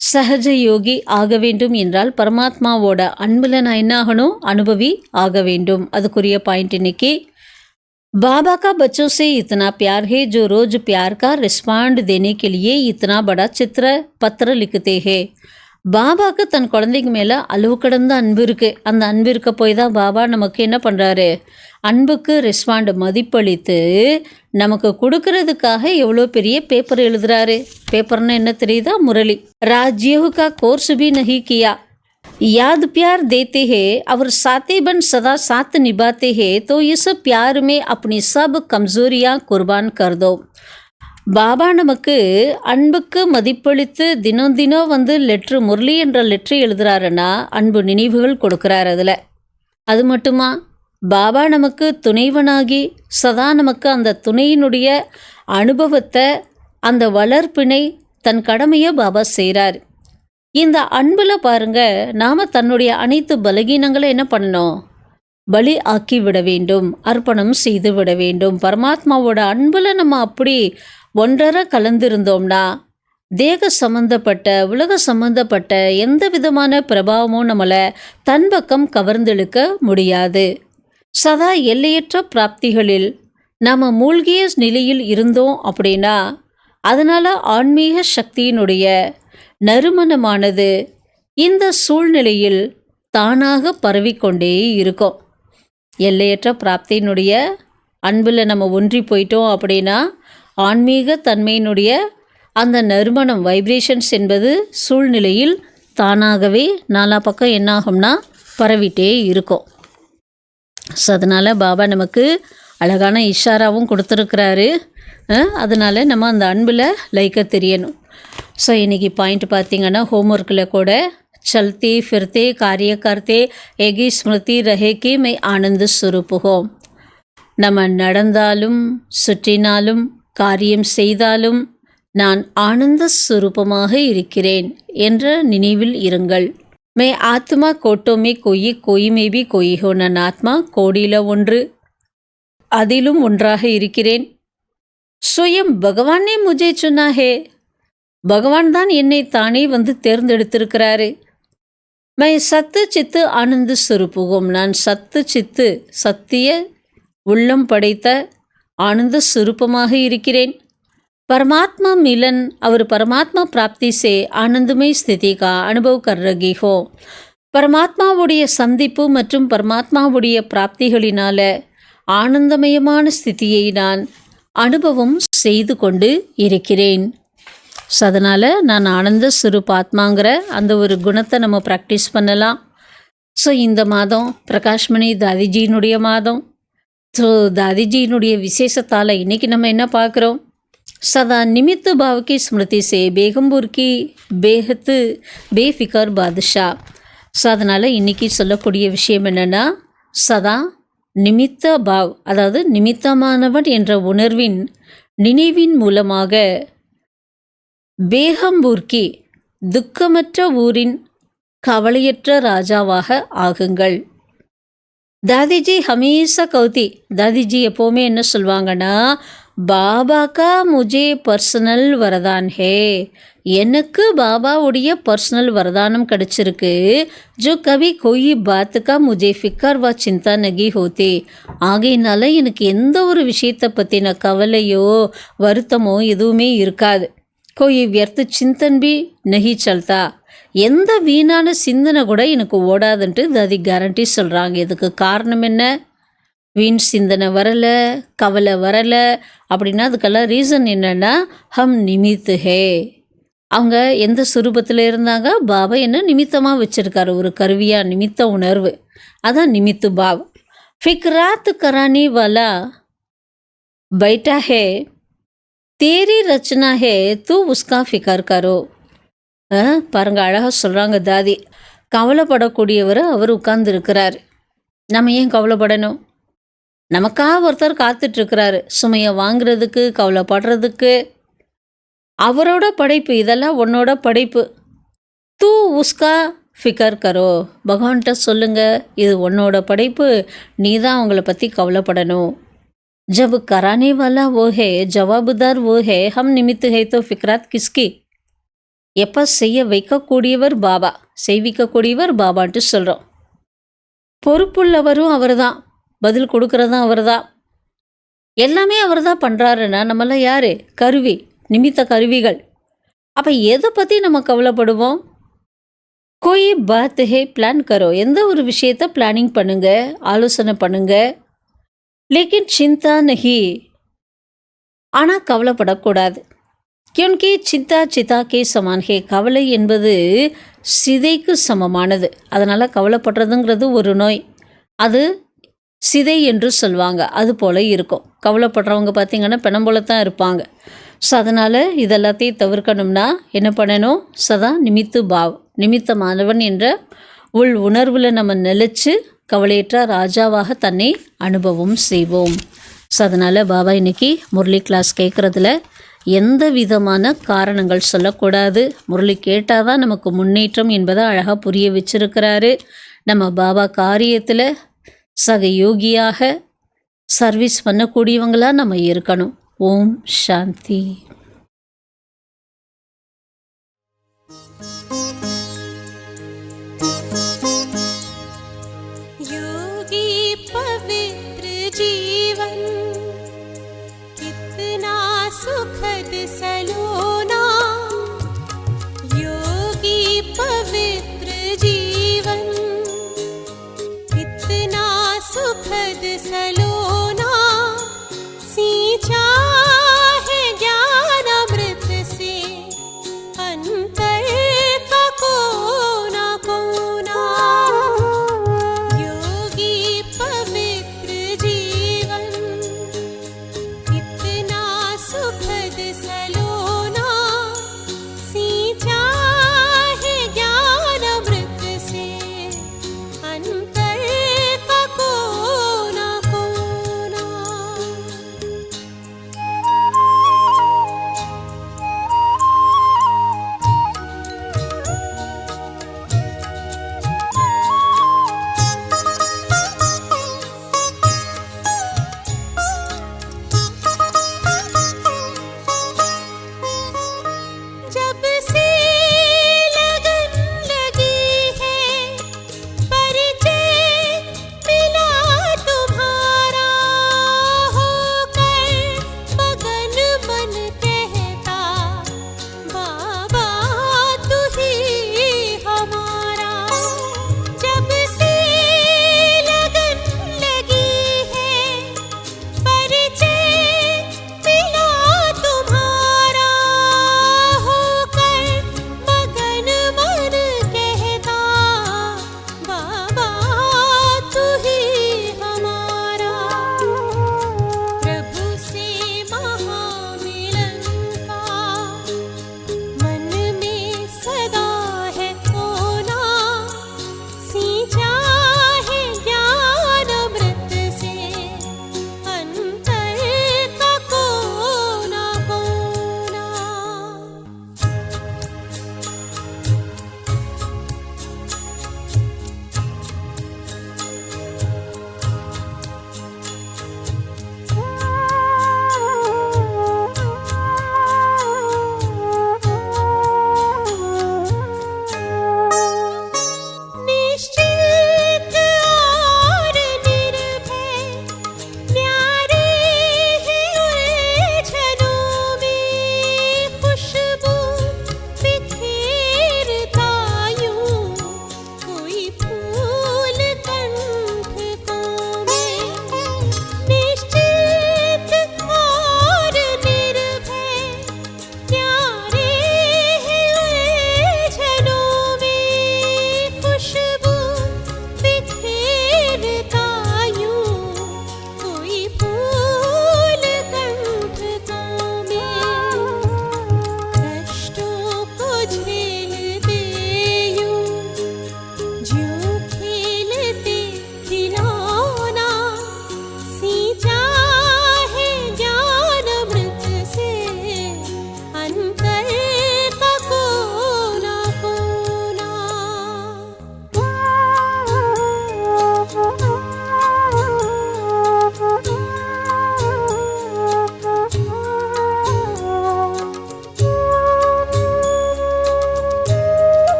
சஹஜ யோகி ஆக வேண்டும் என்றால் பரமாத்மாவோட அன்பில் நான் என்ன ஆகணும், அனுபவி ஆக வேண்டும். அதுக்குரிய பாயிண்ட் இன்னைக்கு, बाबा का बच्चों से इतना प्यार है जो रोज प्यार का रिस्पॉन्ड देने के लिए इतना बड़ा चित्र पत्र लिखते हैं. பாபாவுக்கு தன் குழந்தைங்க மேலே அளவு கடந்த அன்பு இருக்குது. அந்த அன்பு இருக்க போய் தான் பாபா நமக்கு என்ன பண்ணுறாரு, அன்புக்கு ரெஸ்பாண்ட் மதிப்பளித்து நமக்கு கொடுக்கறதுக்காக எவ்வளோ பெரிய பேப்பர் எழுதுறாரு. பேப்பர்னா என்ன தெரியுதா, முரளி. ராஜ்யஹு கா கோர்ஸ் भी नहीं किया, याद प्यार देते हैं और साथे बन सदा साथ निभाते हैं, तो इस प्यार में अपनी सब कमजोरियां कुर्बान कर दो. பாபா நமக்கு அன்புக்கு மதிப்பளித்து தினம் தினம் லெட்ரு, முரளி என்ற லெட்ரு எழுதுறாருன்னா அன்பு நினைவுகள் கொடுக்குறாரு. அதில் அது மட்டுமா, பாபா நமக்கு துணைவனாகி சதா நமக்கு அந்த துணையினுடைய அனுபவத்தை, அந்த வளர்ப்பினை, தன் கடமையை பாபா செய்கிறார். இந்த அன்பில் பாருங்க, நாம் தன்னுடைய அனைத்து பலகீனங்களை என்ன பண்ணணும், பலி ஆக்கி விட வேண்டும், அர்ப்பணம் செய்து விட வேண்டும். பரமாத்மாவோட அன்பில் நம்ம அப்படி ஒன்றரை கலந்திருந்தோம்னா தேக சம்பந்தப்பட்ட, உலக சம்பந்தப்பட்ட எந்த விதமான பிரபாவமும் நம்மளை தன் பக்கம் கவர்ந்தெழுக்க முடியாது. சதா எல்லையற்ற பிராப்திகளில் நாம் மூழ்கிய நிலையில் இருந்தோம் அப்படின்னா அதனால் ஆன்மீக சக்தியினுடைய நறுமணமானது இந்த சூழ்நிலையில் தானாக பரவிக்கொண்டே இருக்கும். எல்லையற்ற பிராப்தியினுடைய அன்பில் நம்ம ஒன்றி போயிட்டோம் அப்படின்னா ஆன்மீக தன்மையினுடைய அந்த நறுமணம், வைப்ரேஷன்ஸ் என்பது சூழ்நிலையில் தானாகவே நாலா பக்கம் என்னாகும்னா பரவிட்டே இருக்கும். ஸோ அதனால் பாபா நமக்கு அழகான இஷாராவும் கொடுத்துருக்கிறாரு. அதனால் நம்ம அந்த அன்பில் லைக்க தெரியணும். ஸோ இன்றைக்கி பாயிண்ட் பார்த்திங்கன்னா, ஹோம்ஒர்க்கில் கூட चलते फिरते कार्य करते एक ही स्मृति रहे कि मैं आनंद स्वरूप हूँ. நம்ம நடந்தாலும் சுற்றினாலும் காரியம் செய்தாலும் நான் ஆனந்த ஸ்வரூபமாக இருக்கிறேன் என்ற நினைவில் இருங்கள். மே ஆத்மா கோட்டோமே கோயி கோயிமே பி கோயி ஹோ. நான் ஆத்மா கோடியில் ஒன்று, அதிலும் ஒன்றாக இருக்கிறேன். சுயம் பகவானே முஜே சுன்னா ஹே. பகவான் தான் என்னை தானே தேர்ந்தெடுத்திருக்கிறாரு. மை சத்து சித்து ஆனந்த ஸ்வரூபம். நான் சத்து சித்து, சத்திய உள்ளம் படைத்த ஆனந்த ஸ்வரூபமாக இருக்கிறேன். परमात्मा मिलन और परमात्मा प्राप्ति से आनंदमय स्थिति का अनुभव कर रही हो. பரமாத்மாவுடைய சந்திப்பு மற்றும் பரமாத்மாவுடைய பிராப்திகளினால ஆனந்தமயமான ஸ்திதியை நான் அனுபவம் செய்து கொண்டு இருக்கிறேன். ஸோ அதனால் நான் ஆனந்த சுரூபாத்மாங்கிற அந்த ஒரு குணத்தை நம்ம ப்ராக்டிஸ் பண்ணலாம். ஸோ இந்த மாதம் பிரகாஷ்மணி தாதிஜியினுடைய மாதம். ஸோ தாதிஜியினுடைய விசேஷத்தால் இன்றைக்கி நம்ம என்ன பார்க்குறோம், सदा निमित्त भाव की स्मृति से बेगमपुर की बेहद बेफिकर बादशाह. ஸோ அதனால் இன்றைக்கி சொல்லக்கூடிய விஷயம் என்னென்னா, சதா நிமித்த பாவ், அதாவது நிமித்தமானவன் என்ற உணர்வின் நினைவின் மூலமாக பேகம்பூர்கி துக்கமற்ற ஊரின் கவலையற்ற ராஜாவாக ஆகுங்கள். தாதிஜி ஹமேஷா கௌதி, தாதிஜி எப்போவுமே என்ன சொல்லுவாங்கன்னா, பாபா கா முஜே பர்சனல் வரதான் ஹே. எனக்கு பாபாவுடைய பர்சனல் வரதானம் கிடச்சிருக்கு. ஜோ கவி கோயி பாத்துக்கா முஜே ஃபிக்கர் வா சிந்தா நகி ஹோத்தே. ஆகையினால எனக்கு எந்த ஒரு விஷயத்தை பற்றின கவலையோ வருத்தமோ எதுவுமே இருக்காது. கோயி வியர்த்து சிந்தன் பி நகி சல்தா. எந்த வீணான சிந்தனை கூட எனக்கு ஓடாதுன்ட்டு தாதி கேரண்டி சொல்கிறாங்க. இதுக்கு காரணம் என்ன, வீண் சிந்தனை வரலை, கவலை வரலை அப்படின்னா அதுக்கெல்லாம் ரீசன் என்னென்னா, ஹம் நிமித்து ஹே. அவங்க எந்த சுரூபத்தில் இருந்தாங்க, பாபா என்ன நிமித்தமாக வச்சுருக்காரு, ஒரு கருவியாக, நிமித்த உணர்வு, அதான் நிமித்து பாவ். ஃபிக்ராத் கரானி வாலா பைட்டா ஹே, தேரி ரச்சனா ஹே, தூ உஸ்கா ஃபிகர் கரோ. பாருங்கள், அழகாக சொல்கிறாங்க தாதி. கவலைப்படக்கூடியவர் அவர் உட்கார்ந்துருக்கிறார். நம்ம ஏன் கவலைப்படணும், நமக்காக ஒருத்தர் காத்துட்ருக்கிறாரு சுமையை வாங்கிறதுக்கு, கவலைப்படுறதுக்கு. அவரோட படைப்பு, இதெல்லாம் உன்னோட படைப்பு. தூ உஸ்கா ஃபிகர் கரோ, பகவான்கிட்ட சொல்லுங்க, இது உன்னோட படைப்பு, நீ தான் அவங்கள பற்றி கவலைப்படணும். ஜப் கரானே வாலா ஓ ஹே, ஜவாபுதார் ஓ ஹே, ஹம் நிமித்து ஹே தோ ஃபிக்ராத் கிஸ்கி. எப்போ செய்ய வைக்கக்கூடியவர் பாபா, செய்விக்கக்கூடியவர் பாபான்ட்டு சொல்கிறோம். பொறுப்புள்ளவரும் அவர் தான், பதில் கொடுக்குறதும் அவர் தான், எல்லாமே அவர் தான் பண்ணுறாருன்னா நம்மளாம் யார்? கருவி, நிமித்த கருவிகள். அப்போ எதை பற்றி நம்ம கவலைப்படுவோம்? கோயி பாத் ஹே பிளான் கரோ, எந்த ஒரு விஷயத்த பிளானிங் பண்ணுங்க, ஆலோசனை பண்ணுங்க. லேக்கின் சிந்தா நஹி, ஆனால் கவலைப்படக்கூடாது. கியோன்கி சிந்தா சிதா கே சமான் ஹே, கவலை என்பது சிதைக்கு சமமானது. அதனால் கவலைப்படுறதுங்கிறது ஒரு நோய், அது சிதை என்று சொல்லுவாங்க. அது போல் இருக்கும். கவலைப்படுறவங்க பார்த்திங்கன்னா பெணம் போல தான் இருப்பாங்க. ஸோ அதனால் இதெல்லாத்தையும் தவிர்க்கணும்னா என்ன பண்ணணும்? சதா நிமித்தமானவன் என்ற உள் உணர்வில் நம்ம நிலச்சி கவலையற்ற ராஜாவாக தன்னை அனுபவம் செய்வோம். ஸோ அதனால் பாபா இன்னைக்கு முரளி கிளாஸ் கேட்குறதுல எந்த விதமான காரணங்கள் சொல்லக்கூடாது. முரளி கேட்டால் தான் நமக்கு முன்னேற்றம் என்பதை அழகாக புரிய வச்சிருக்கிறாரு. நம்ம பாபா காரியத்தில் சகயோகியாக சர்வீஸ் பண்ணக்கூடியவங்களாக நம்ம இருக்கணும். ஓம் சாந்தி. योगी पवित्र जीवन कितना सुखद